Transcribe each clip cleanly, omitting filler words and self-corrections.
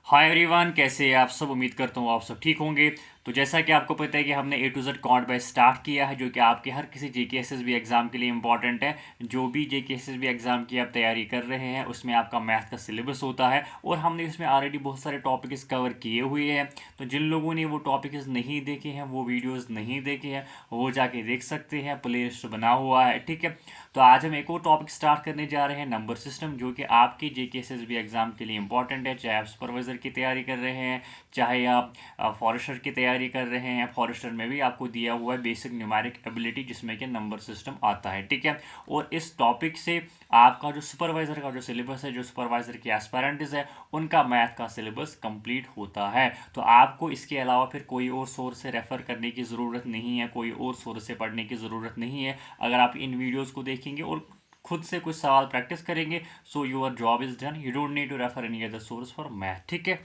Hi everyone, कैसे हैं आप सब। उम्मीद करता हूँ आप सब ठीक होंगे। तो जैसा कि आपको पता है कि हमने A to Z count by start किया है, जो कि आपके हर किसी जेके एसएसबी एग्जाम के लिए इंपॉर्टेंट है। जो भी जेके एसएसबी एग्जाम की आप तैयारी कर रहे हैं उसमें आपका मैथ का सिलेबस होता है, और हमने उसमें ऑलरेडी बहुत सारे टॉपिक्स कवर किए हुए हैं। तो जिन लोगों ने वो टॉपिक्स नहीं देखे हैं, वो वीडियोज़ नहीं देखे हैं, वो जाके देख सकते हैं। प्ले लिस्ट बना हुआ है, ठीक है। तो आज हम एक और टॉपिक स्टार्ट करने जा रहे हैं, नंबर सिस्टम, जो कि आपके जेके एसएसबी एग्जाम के लिए इंपॉर्टेंट है। चाहे आप सुपरवाइजर की तैयारी कर रहे हैं, चाहे आप फॉरेस्टर की तैयारी कर रहे हैं। फॉरेस्टर में भी आपको दिया हुआ है बेसिक न्यूमेरिक एबिलिटी, जिसमें कि नंबर सिस्टम आता है, ठीक है। और इस टॉपिक से आपका जो सुपरवाइजर का जो सिलेबस है, जो सुपरवाइजर के एस्पायरेंट्स है, उनका मैथ का सिलेबस कंप्लीट होता है। तो आपको इसके अलावा फिर कोई और सोर्स से रेफर करने की ज़रूरत नहीं है, कोई और सोर्स से पढ़ने की ज़रूरत नहीं है। अगर आप इन वीडियोज़ को देखेंगे और खुद से कुछ सवाल प्रैक्टिस करेंगे, so your job is done. You don't need to refer any other source for math, ठीक है।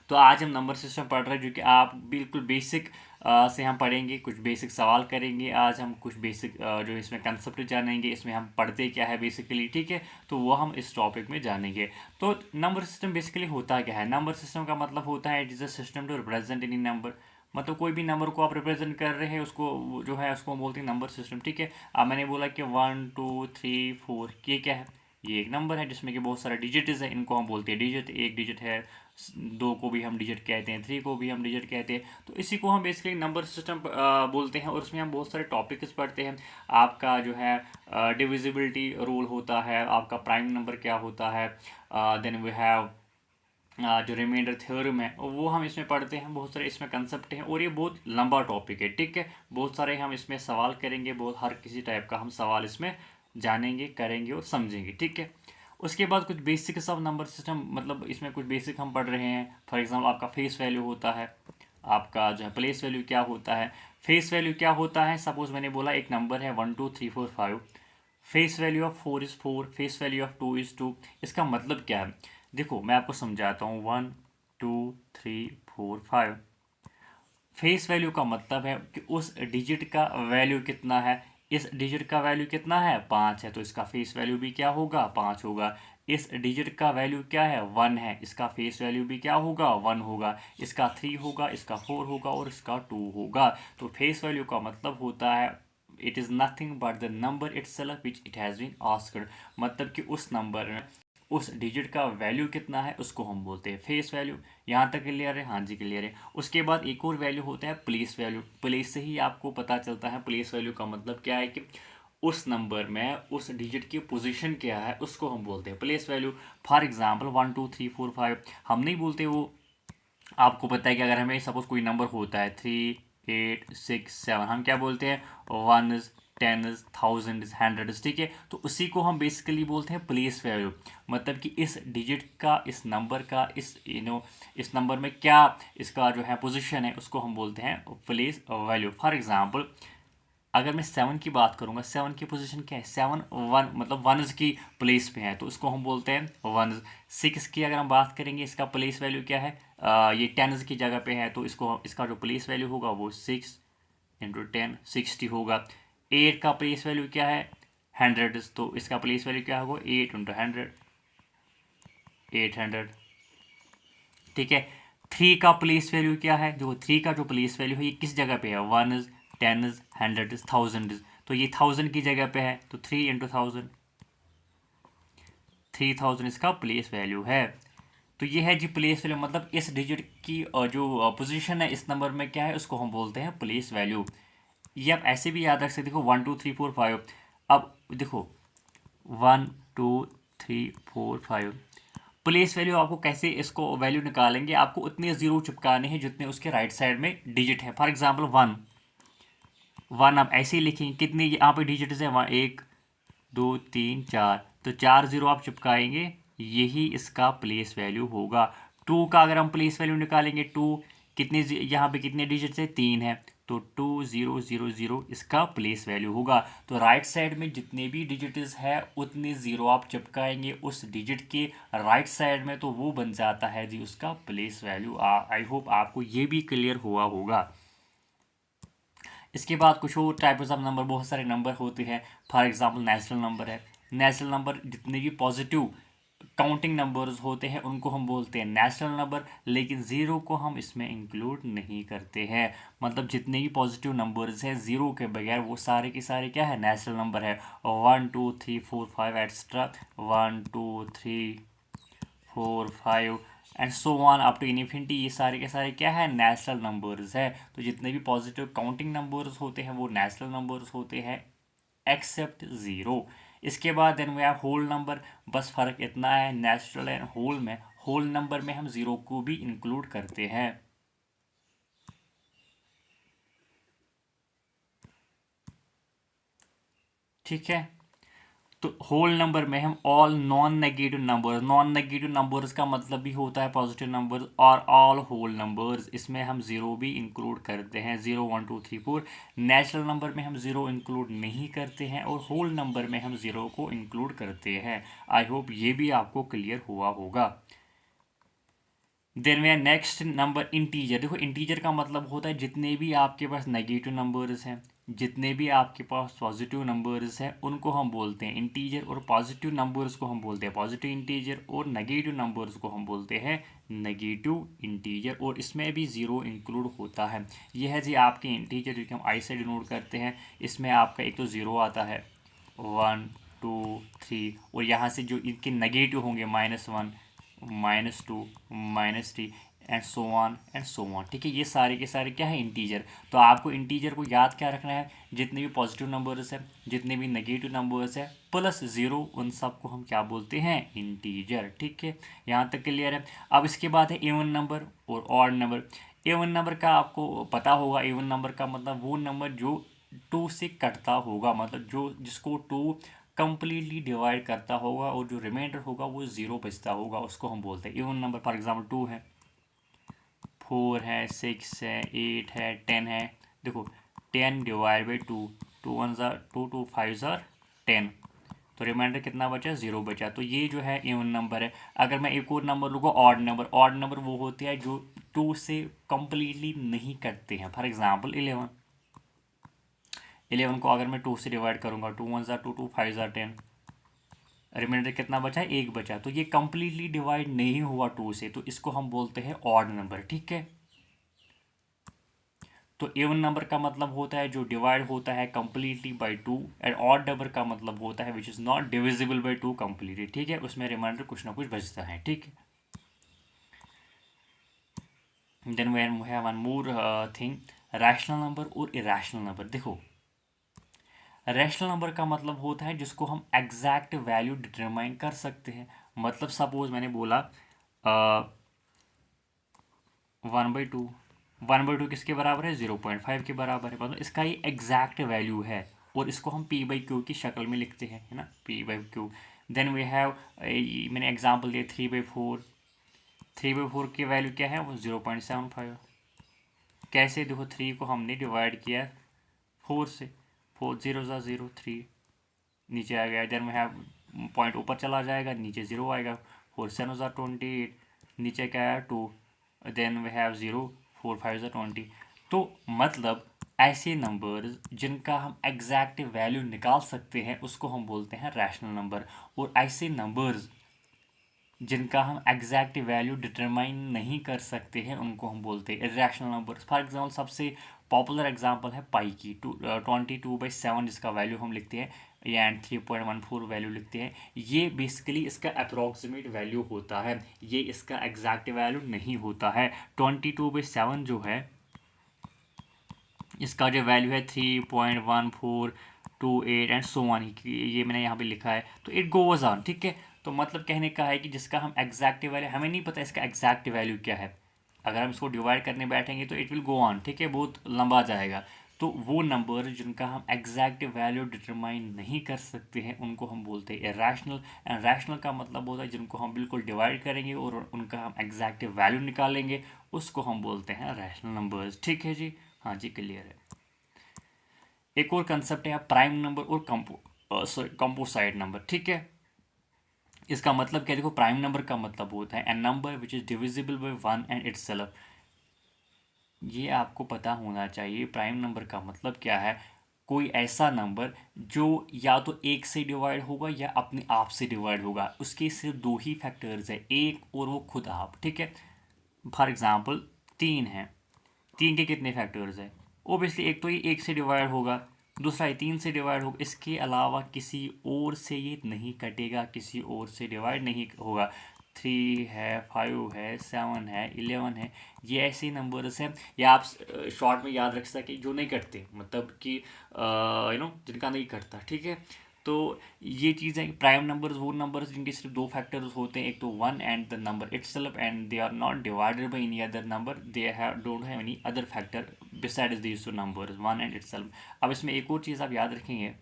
तो आज हम नंबर सिस्टम पढ़ रहे हैं, जो कि आप बिल्कुल बेसिक से हम पढ़ेंगे। कुछ बेसिक सवाल करेंगे आज हम, कुछ बेसिक जो इसमें कंसेप्ट जानेंगे, इसमें हम पढ़ते क्या है बेसिकली, ठीक है। तो वो हम इस टॉपिक में जानेंगे। तो नंबर सिस्टम बेसिकली होता क्या है। नंबर सिस्टम का मतलब होता है it is a system to represent any number. मतलब कोई भी नंबर को आप रिप्रेजेंट कर रहे हैं, उसको जो है उसको हम बोलते हैं नंबर सिस्टम, ठीक है। अब मैंने बोला कि 1 2 3 4, ये क्या है। ये एक नंबर है जिसमें कि बहुत सारे डिजिट्स हैं, इनको हम बोलते हैं डिजिट। एक डिजिट है, दो को भी हम डिजिट कहते हैं, थ्री को भी हम डिजिट कहते हैं। तो इसी को हम बेसिकली नंबर सिस्टम बोलते हैं, और उसमें हम बहुत सारे टॉपिक्स पढ़ते हैं। आपका जो है डिविजिबिलिटी रूल होता है, आपका प्राइम नंबर क्या होता है, देन वी हैव जो रिमाइंडर थ्योरम है वो हम इसमें पढ़ते हैं। बहुत सारे इसमें कंसेप्ट हैं, और ये बहुत लंबा टॉपिक है, ठीक है। बहुत सारे हम इसमें सवाल करेंगे, बहुत हर किसी टाइप का हम सवाल इसमें जानेंगे, करेंगे और समझेंगे, ठीक है। उसके बाद कुछ बेसिक सब नंबर सिस्टम, मतलब इसमें कुछ बेसिक हम पढ़ रहे हैं। फॉर एग्जाम्पल आपका फेस वैल्यू होता है, आपका जो है प्लेस वैल्यू क्या होता है। फेस वैल्यू क्या होता है, सपोज मैंने बोला एक नंबर है 1 2 3 4 5, face value of 4 is 4, face value of 2 is 2। इसका मतलब क्या है, देखो मैं आपको समझाता हूँ। 1 2 3 4 5, फेस वैल्यू का मतलब है कि उस डिजिट का वैल्यू कितना है। इस डिजिट का वैल्यू कितना है, 5 है, तो इसका फेस वैल्यू भी क्या होगा, 5 होगा। इस डिजिट का वैल्यू क्या है, 1 है, इसका फेस वैल्यू भी क्या होगा, 1 होगा। इसका 3 होगा, इसका 4 होगा और इसका 2 होगा। तो फेस वैल्यू का मतलब होता है it is nothing but the number itself which it has been asked. मतलब कि उस नंबर में उस डिजिट का वैल्यू कितना है उसको हम बोलते हैं फेस वैल्यू। यहाँ तक क्लियर है, हाँ जी क्लियर है। उसके बाद एक और वैल्यू होता है प्लेस वैल्यू। प्लेस से ही आपको पता चलता है, प्लेस वैल्यू का मतलब क्या है कि उस नंबर में उस डिजिट की पोजीशन क्या है उसको हम बोलते हैं प्लेस वैल्यू। फॉर एग्जांपल 1 2 3 4 5 हम नहीं बोलते वो। आपको पता है कि अगर हमें सपोज कोई नंबर होता है 3 8 6 7, हम क्या बोलते हैं, वन, टेन, थाउजेंड, हंड्रेड, ठीक है। तो उसी को हम बेसिकली बोलते हैं प्लेस वैल्यू। मतलब कि इस डिजिट का, इस नंबर का, इस इस नंबर में क्या इसका जो है पोजीशन है उसको हम बोलते हैं प्लेस वैल्यू। फॉर एग्जांपल अगर मैं 7 की बात करूंगा, 7 की पोजीशन क्या है, 7 1, मतलब वनज की प्लेस पे है, तो उसको हम बोलते हैं वनज। 6 की अगर हम बात करेंगे, इसका प्लेस वैल्यू क्या है, ये टेंस की जगह पे है, तो इसको इसका जो प्लेस वैल्यू होगा वो 6 × 10 60 होगा। 8 का प्लेस वैल्यू क्या है, हंड्रेड, तो इसका प्लेस वैल्यू क्या होगा, 8 × 100, 800, ठीक है। 3 का प्लेस वैल्यू क्या है, जो 3 का जो प्लेस वैल्यू है ये किस जगह पे है, वनज, टेनज, हंड्रेड, थाउजेंड, तो ये थाउजेंड की जगह पे है, तो 3 × 1000, 3000 इसका प्लेस वैल्यू है। तो ये है जी प्लेस वैल्यू, मतलब इस डिजिट की जो पोजीशन है इस नंबर में क्या है उसको हम बोलते हैं प्लेस वैल्यू। ये आप ऐसे भी याद रख सकते, देखो 1 2 3 4 5। अब देखो 1 2 3 4 5, प्लेस वैल्यू आपको कैसे इसको वैल्यू निकालेंगे, आपको उतने जीरो चिपकाने हैं जितने उसके राइट साइड में डिजिट है। फॉर एग्जांपल 1, 1 आप ऐसे ही लिखेंगे, कितने यहाँ पे डिजिट है, वहाँ 1 2 3 4, तो 4 जीरो आप चिपकाएंगे, यही इसका प्लेस वैल्यू होगा। 2 का अगर हम प्लेस वैल्यू निकालेंगे, 2 कितने, यहाँ पे कितने डिजिट है, 3 है, तो 2000 इसका प्लेस वैल्यू होगा। तो राइट साइड में जितने भी डिजिट्स है उतने जीरो आप चिपकाएंगे उस डिजिट के राइट साइड में, तो वो बन जाता है जी उसका प्लेस वैल्यू। आई होप आपको ये भी क्लियर हुआ होगा। इसके बाद कुछ और टाइप्स ऑफ नंबर, बहुत सारे नंबर होते हैं। फॉर एग्जांपल नेचुरल नंबर है। नेचुरल नंबर जितने भी पॉजिटिव काउंटिंग नंबर्स होते हैं उनको हम बोलते हैं नेचुरल नंबर, लेकिन ज़ीरो को हम इसमें इंक्लूड नहीं करते हैं। मतलब जितने भी पॉजिटिव नंबर्स हैं ज़ीरो के बगैर वो सारे के सारे क्या है, नेचुरल नंबर है। 1 2 3 4 5 extra 1 2 3 4 5 and so on up to infinity, ये सारे के सारे क्या है, नेचुरल नंबर्स है। तो जितने भी पॉजिटिव काउंटिंग नंबर्स होते हैं वो नेचुरल नंबर्स होते हैं एक्सेप्ट ज़ीरो। इसके बाद then we have whole number. बस फ़र्क इतना है नेचुरल एंड होल में, होल नंबर में हम ज़ीरो को भी इंक्लूड करते हैं। ठीक है, तो होल नंबर में हम ऑल नॉन नेगेटिव नंबर्स का मतलब भी होता है पॉजिटिव नंबर्स, और ऑल होल नंबर्स, इसमें हम ज़ीरो भी इंक्लूड करते हैं। 0 1 2 3 4। नेचुरल नंबर में हम ज़ीरो इंक्लूड नहीं करते हैं और होल नंबर में हम ज़ीरो को इंक्लूड करते हैं। आई होप ये भी आपको क्लियर हुआ होगा। देन वे नेक्स्ट नंबर इंटीजर। देखो इंटीजर का मतलब होता है जितने भी आपके पास नेगेटिव नंबर्स हैं, जितने भी आपके पास पॉजिटिव नंबर्स हैं, उनको हम बोलते हैं इंटीजर, और पॉजिटिव नंबर्स को हम बोलते हैं पॉजिटिव इंटीजर, और नेगेटिव नंबर्स को हम बोलते हैं नेगेटिव इंटीजर, और इसमें भी ज़ीरो इंक्लूड होता है। यह है जी आपके इंटीजर जो कि हम आई से डिनोट करते हैं। इसमें आपका एक तो ज़ीरो आता है, 1 2 3, और यहाँ से जो इनके नेगेटिव होंगे -1 -2 -3 एंड सो ऑन। ठीक है, ये सारे के सारे क्या है, इंटीजर। तो आपको इंटीजर को याद क्या रखना है, जितने भी पॉजिटिव नंबर्स हैं, जितने भी नेगेटिव नंबर्स हैं, प्लस ज़ीरो, उन सब को हम क्या बोलते हैं, इंटीजर। ठीक है, यहाँ तक क्लियर है। अब इसके बाद है इवन नंबर और ऑड नंबर। इवन नंबर का आपको पता होगा, इवन नंबर का मतलब वो नंबर जो टू से कटता होगा, मतलब जो जिसको टू कंप्लीटली डिवाइड करता होगा और जो रिमाइंडर होगा वो ज़ीरो बचता होगा, उसको हम बोलते हैं इवन नंबर। फॉर एग्जांपल 2 है, 4 है, 6 है, 8 है, 10 है। देखो 10 डिवाइड बाई 2, 2 1 ज़ार 2 2 5 ज़ार 10, तो रिमाइंडर कितना बचा, ज़ीरो बचा। तो ये जो है इवन नंबर है। अगर मैं एक और नंबर लूँगा ऑड नंबर, ऑड नंबर वो होते हैं जो टू से कंप्लीटली नहीं कटते हैं। फॉर एग्जांपल 11, 11 को अगर मैं 2 से डिवाइड करूँगा, 2 1 ज़ार 2 2 5 ज़ार 10, रिमाइंडर कितना बचा, एक बचा। तो ये कंप्लीटली डिवाइड नहीं हुआ टू से, तो इसको हम बोलते हैं ऑड नंबर। ठीक है, तो इवन नंबर का मतलब होता है जो डिवाइड होता है completely by two, and odd number का मतलब होता है which is not divisible by two completely. ठीक है, उसमें रिमाइंडर कुछ ना कुछ बचता है। ठीक है, then we have one more thing, rational number और इरेशनल नंबर। देखो रैशनल नंबर का मतलब होता है जिसको हम एग्जैक्ट वैल्यू डिटरमाइन कर सकते हैं। मतलब सपोज मैंने बोला 1/2, 1/2 किसके बराबर है, 0.5 के बराबर है। मतलब इसका ये एग्जैक्ट वैल्यू है, और इसको हम p/q की शक्ल में लिखते हैं, है ना, p/q। देन वी हैव, मैंने एग्जांपल दिया 3/4, 3/4 की वैल्यू क्या है, वो 0.75। कैसे, देखो 3 को हमने डिवाइड किया 4 से, 4 0 ज़ा 0 3 नीचे आ गया। देन वी हैव, पॉइंट ऊपर चला जाएगा, नीचे 0 आएगा। 4 7 ज़ा 28, नीचे क्या आया 2, देन वी हैव 0, 4 5 ज़ा 20। तो मतलब ऐसे नंबर्स जिनका हम एग्जैक्ट वैल्यू निकाल सकते हैं उसको हम बोलते हैं रैशनल नंबर, और ऐसे नंबर्स जिनका हम एग्जैक्ट वैल्यू डिटरमाइन नहीं कर सकते हैं उनको हम बोलते हैं इरेशनल नंबर्स। फॉर एग्जांपल सबसे पॉपुलर एग्जांपल है पाई की, 22/7 जिसका वैल्यू हम लिखते हैं, एंड 3.14 वैल्यू लिखते हैं। ये बेसिकली इसका अप्रॉक्सीमेट वैल्यू होता है, ये इसका एग्जैक्ट वैल्यू नहीं होता है। 22/7 जो है इसका जो वैल्यू है 3.1428 एंड सो ऑन, ये मैंने यहाँ पे लिखा है, तो इट गोज ऑन। ठीक है, तो मतलब कहने का है कि जिसका हम एग्जैक्ट वैल्यू, हमें नहीं पता इसका एग्जैक्ट वैल्यू क्या है, अगर हम इसको डिवाइड करने बैठेंगे तो इट विल गो ऑन। ठीक है, बहुत लंबा जाएगा। तो वो नंबर जिनका हम एग्जैक्ट वैल्यू डिटरमाइन नहीं कर सकते हैं उनको हम बोलते हैं इरेशनल। एंड रैशनल का मतलब होता है जिनको हम बिल्कुल डिवाइड करेंगे और उनका हम एग्जैक्ट वैल्यू निकालेंगे, उसको हम बोलते हैं रैशनल नंबर्स। ठीक है जी, हाँ जी क्लियर है। एक और कंसेप्ट है प्राइम नंबर और कंपोसाइट नंबर। ठीक है, इसका मतलब क्या है, देखो प्राइम नंबर का मतलब होता है an number which is divisible by one and itself. ये आपको पता होना चाहिए प्राइम नंबर का मतलब क्या है। कोई ऐसा नंबर जो या तो एक से डिवाइड होगा या अपने आप से डिवाइड होगा, उसके सिर्फ दो ही फैक्टर्स है, एक और वो खुद आप, ठीक है। फॉर एग्जांपल 3 है, 3 के कितने फैक्टर्स है? ओबियसली एक तो ये एक से डिवाइड होगा, दूसरा ये 3 से डिवाइड होगा, इसके अलावा किसी और से ये नहीं कटेगा, किसी और से डिवाइड नहीं होगा। 3 है, 5 है, 7 है, 11 है, ये ऐसे नंबर्स हैं, या आप शॉर्ट में याद रख सकें जो नहीं कटते, मतलब कि जिनका नहीं कटता, ठीक है। तो ये चीज़ है कि प्राइम नंबर्स वो नंबर्स जिनके सिर्फ दो फैक्टर्स होते हैं, एक तो 1 and the number itself, and they are not divided by any other number, they don't have any other factor besides these two numbers 1 and itself. अब इसमें एक और चीज़ आप याद रखेंगे,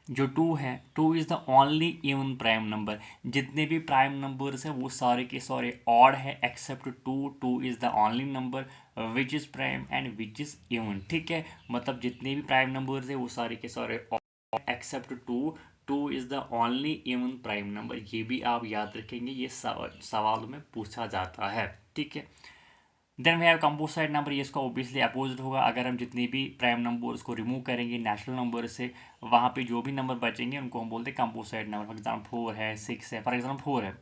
जो 2 है, 2 is the only even prime number. जितने भी प्राइम नंबर्स हैं वो सारे के सारे ऑड है except 2। 2 is the only number which is prime and which is even, ठीक है। मतलब जितने भी प्राइम नंबर्स हैं वो सारे के सारे except 2। 2 is the only even prime number. ये भी आप याद रखेंगे, ये सवाल में पूछा जाता है, ठीक है। Then we have composite number, ये इसका ऑब्वियसली अपोजिट होगा। अगर हम जितने भी प्राइम नंबर्स को रिमूव करेंगे नेचुरल नंबर से, वहाँ पे जो भी नंबर बचेंगे उनको हम बोलते हैं कंपोजिट नंबर। फॉर एग्जाम्पल 4 है, 6 है, फॉर एग्जाम्पल 4 है,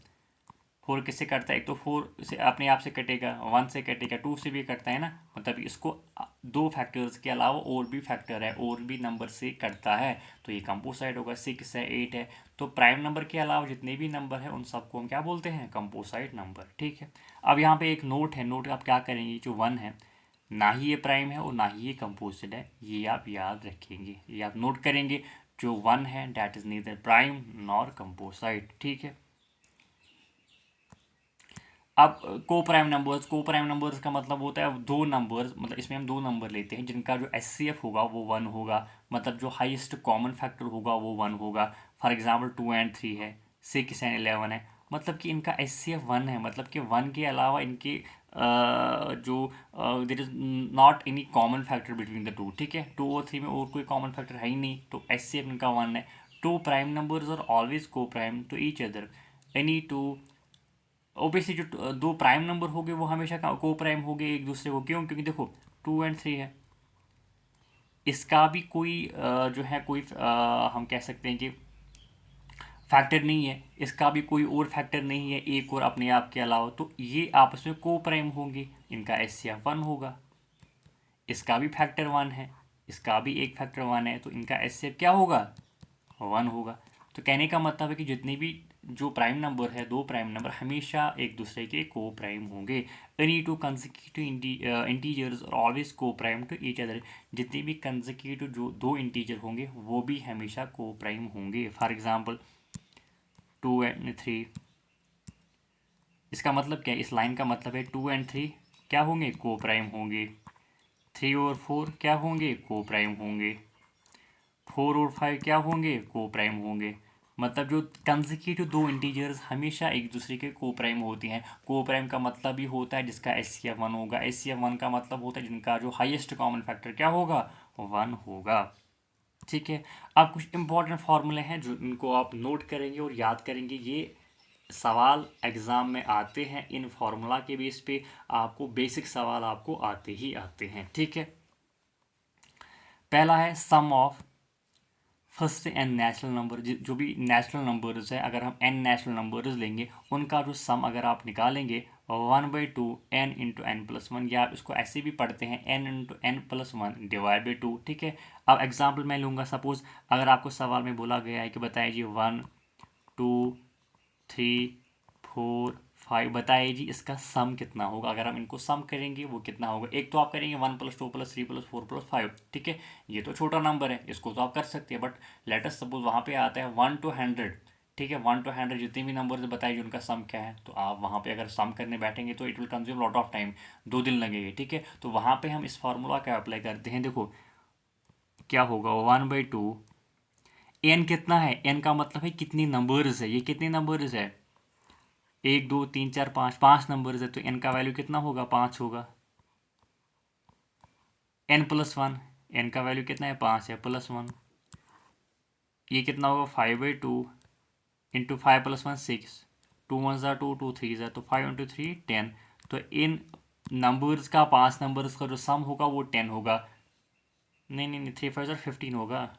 4 किससे कटता है? एक तो 4 से अपने आप से कटेगा, 1 से कटेगा, 2 से भी कटता है ना, मतलब इसको दो फैक्टर्स के अलावा और भी फैक्टर है, और भी नंबर से कटता है, तो ये कंपोजिट होगा। 6 है, 8 है, तो प्राइम नंबर के अलावा जितने भी नंबर है उन सबको हम क्या बोलते हैं? कंपोजिट नंबर, ठीक है। अब यहाँ पे एक नोट है, नोट आप क्या करेंगे, जो 1 है ना ही ये प्राइम है और ना ही ये कंपोजिट है, ये आप याद रखेंगे, ये आप नोट करेंगे। जो 1 है that is neither prime nor composite, ठीक है। अब को प्राइम नंबर्स का मतलब होता है दो नंबर्स, मतलब इसमें हम दो नंबर लेते हैं जिनका जो एचसीएफ होगा वो 1 होगा, मतलब जो हाईएस्ट कॉमन फैक्टर होगा वो 1 होगा। फॉर एग्जांपल 2 एंड 3 है, 6 एंड 11 है, मतलब कि इनका एचसीएफ 1 है, मतलब कि 1 के अलावा इनके जो there is not any common factor between the two, ठीक है। 2 और 3 में और कोई कॉमन फैक्टर है ही नहीं, तो एचसीएफ इनका 1 है। Two prime numbers are always coprime to each other, any two. Obviously जो दो प्राइम नंबर हो गए वो हमेशा को प्राइम हो गए एक दूसरे को, क्यों? क्योंकि देखो 2 एंड 3 है, इसका भी कोई जो है कोई हम कह सकते हैं कि फैक्टर नहीं है, इसका भी कोई और फैक्टर नहीं है एक और अपने आप के अलावा, तो ये आपस में को प्राइम होंगे, इनका एचसीएफ 1 होगा। इसका भी फैक्टर 1 है, इसका भी एक फैक्टर 1 है, तो इनका एचसीएफ क्या होगा? 1 होगा। तो कहने का मतलब है कि जितने भी जो प्राइम नंबर है, दो प्राइम नंबर हमेशा एक दूसरे के को प्राइम होंगे। एनी टू कंसेक्यूटिव इंटीजर्स और always coprime to each other. जितने भी कंसेक्यूटिव जो दो इंटीजर होंगे वो भी हमेशा को प्राइम होंगे। फॉर एग्जांपल 2 एंड 3, इसका मतलब क्या है? इस लाइन का मतलब है 2 एंड 3 क्या होंगे? को प्राइम होंगे। 3 और 4 क्या होंगे? को प्राइम होंगे। 4 और 5 क्या होंगे? को प्राइम होंगे। मतलब जो कंसेक्यूटिव दो इंटीजर्स हमेशा एक दूसरे के को प्राइम होती हैं। को प्राइम का मतलब भी होता है जिसका एचसीएफ 1 होगा। एचसीएफ 1 का मतलब होता है जिनका जो हाईएस्ट कॉमन फैक्टर क्या होगा? 1 होगा, ठीक है। अब कुछ इंपॉर्टेंट फार्मूले हैं जो इनको आप नोट करेंगे और याद करेंगे। ये सवाल एग्ज़ाम में आते हैं, इन फार्मूला के बेस पे आपको बेसिक सवाल आपको आते ही आते हैं, ठीक है। पहला है sum of first n natural number. जो भी नेचुरल नंबर्स है, अगर हम एन नेचुरल नंबर्स लेंगे उनका जो सम अगर आप निकालेंगे 1/2 n into n plus one, या आप इसको ऐसे भी पढ़ते हैं n into n plus one divide by 2, ठीक है। अब एग्जाम्पल मैं लूँगा, सपोज अगर आपको सवाल में बोला गया है कि बताइए जी 1 2 3 4 5, बताइए जी इसका सम कितना होगा। अगर हम इनको सम करेंगे वो कितना होगा? एक तो आप करेंगे 1 + 2 + 3 + 4 + 5, ठीक है। ये तो छोटा नंबर है, इसको तो आप कर सकते हैं, बट लेट अस सपोज वहाँ पे आता है 1 to 100, ठीक है। 1 to 100 जितने भी नंबर बताइए उनका सम क्या है, तो आप वहाँ पे अगर सम करने बैठेंगे तो it will consume lot of time, 2 दिन लगेंगे, ठीक है। तो वहाँ पे हम इस फार्मूला का अप्लाई करते हैं। देखो क्या होगा, 1/2 एन कितना है? एन का मतलब है कितनी नंबर्स है, ये कितनी नंबर्स है? 1 2 3 4 5, 5 नंबर्स है, तो एन का वैल्यू कितना होगा? 5 होगा। n+1, एन का वैल्यू कितना है? 5 है, +1, ये कितना होगा? 5/2 इंटू 5 + 1 6, 2 1 ज़ा 2 2 3 ज़ा, तो 5 इंटू 3 10। तो इन नंबर्स का, 5 नंबर्स का जो सम होगा वो 10 होगा। नहीं नहीं नहीं, 3 5 15 होगा।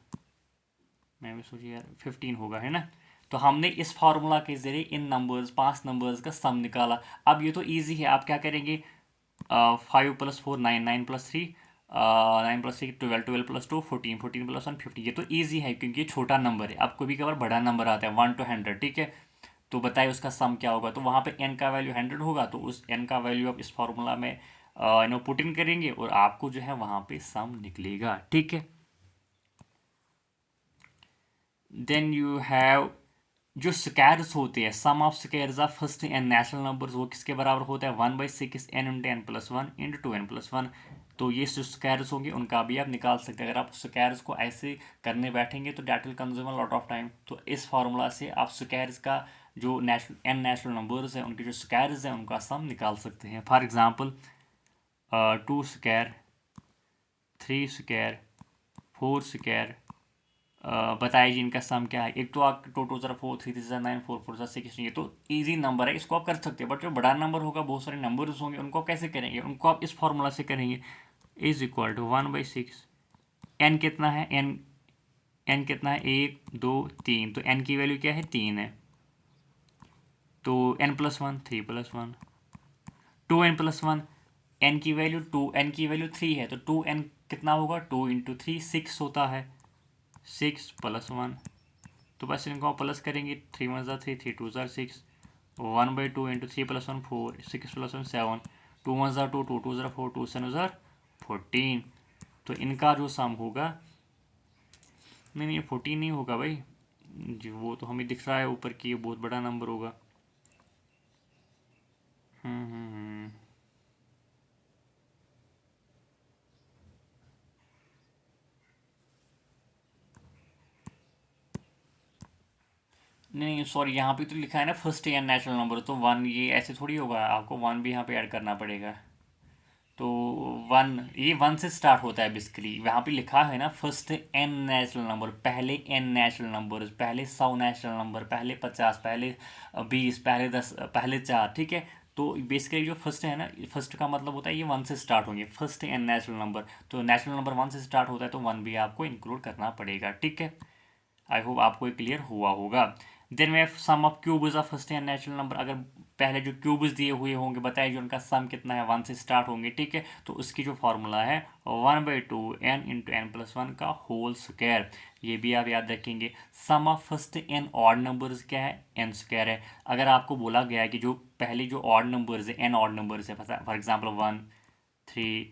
मैं भी सोची यार 15 होगा, है ना। तो हमने इस फार्मूला के ज़रिए इन नंबर्स 5 नंबर्स का सम निकाला। अब ये तो इजी है, आप क्या करेंगे, 5 + 4 9, 9 + 3 9 + 3 12, 12 + 2 14, 14 + 1 15। ये तो ईजी है क्योंकि ये छोटा नंबर है। अब कभी कभार बड़ा नंबर आता है 1 to 100, ठीक है। तो बताइए उसका सम क्या होगा। तो वहाँ पे n का वैल्यू 100 होगा, तो उस n का वैल्यू आप इस फार्मूला में पुट इन करेंगे और आपको जो है वहाँ पे सम निकलेगा, ठीक है। देन यू हैव जो स्क्वायर्स होते हैं, sum of squares of first n natural numbers, वो किसके बराबर होता है 1/6 n × n+1 × 2n+1। तो ये जो स्क्वायर्स होंगे उनका भी आप निकाल सकते हैं। अगर आप स्क्वायर्स को ऐसे करने बैठेंगे तो that will consume a lot of time. तो इस फार्मूला से आप स्क्वायर्स का जो नेचुरल नंबर्स हैं उनके जो स्क्वायर्स हैं उनका सम निकाल सकते हैं। For example 2 square, 3 square, 4 square. बताइए जी इनका सम क्या है। एक तो आप 2 2 ज़रा 4, 3 3 9, 4 4 6, ये तो इजी नंबर है, इसको आप कर सकते हैं। बट जो बड़ा नंबर होगा, बहुत सारे नंबर्स होंगे, उनको आप कैसे करेंगे, उनको आप इस फॉर्मूला से करेंगे, = 1/6। एन कितना है, एन कितना है 1 2 3, तो एन की वैल्यू क्या है 3 है। तो n+1 3+1, 2n+1, एन की वैल्यू 2, एन की वैल्यू 3 है, तो 2n कितना होगा, 2 × 3 6 होता है, 6+1। तो बस इनको प्लस करेंगे, 3 1 ज़ा 3, 3 2 ज़ा 6, 1/2 × 3 + 1 4, 6 + 1 7, 2 1 ज़ा 2, 2 2 ज़ा 4, 2 7 ज़ा 14। तो इनका जो सम होगा, नहीं नहीं 14 नहीं होगा भाई जी, वो तो हमें दिख रहा है ऊपर की, ये बहुत बड़ा नंबर होगा। हम्म। नहीं सॉरी, यहाँ पे तो लिखा है ना फर्स्ट एन नेचुरल नंबर, तो 1, ये ऐसे थोड़ी होगा, आपको 1 भी यहाँ पे ऐड करना पड़ेगा। तो 1, ये 1 से स्टार्ट होता है बेसिकली। यहाँ पे लिखा है ना फर्स्ट एन नेचुरल नंबर, पहले एन नेचुरल नंबर, पहले 100 नेचुरल नंबर, पहले 50, पहले 20, पहले 10, पहले 4, ठीक है। तो बेसिकली जो फर्स्ट है ना, फर्स्ट का मतलब होता है ये 1 से स्टार्ट होंगे, फर्स्ट एन नेचुरल नंबर। तो नेचुरल नंबर 1 से स्टार्ट होता है, तो 1 भी आपको इंक्लूड करना पड़ेगा, ठीक है। आई होप आपको ये क्लियर हुआ होगा। Then we sum of cubes of first and natural number, अगर पहले जो क्यूब्स दिए हुए होंगे, बताइए जो उनका सम कितना है, 1 से स्टार्ट होंगे, ठीक है। तो उसकी जो फार्मूला है 1/2 n × n+1 का होल स्क्वायर। ये भी आप याद रखेंगे। Sum of first n odd numbers क्या है, n स्क्वायर है। अगर आपको बोला गया है कि जो पहले जो ऑड नंबर्स है, n ऑड नंबर्स है, फॉर एग्जाम्पल 1 3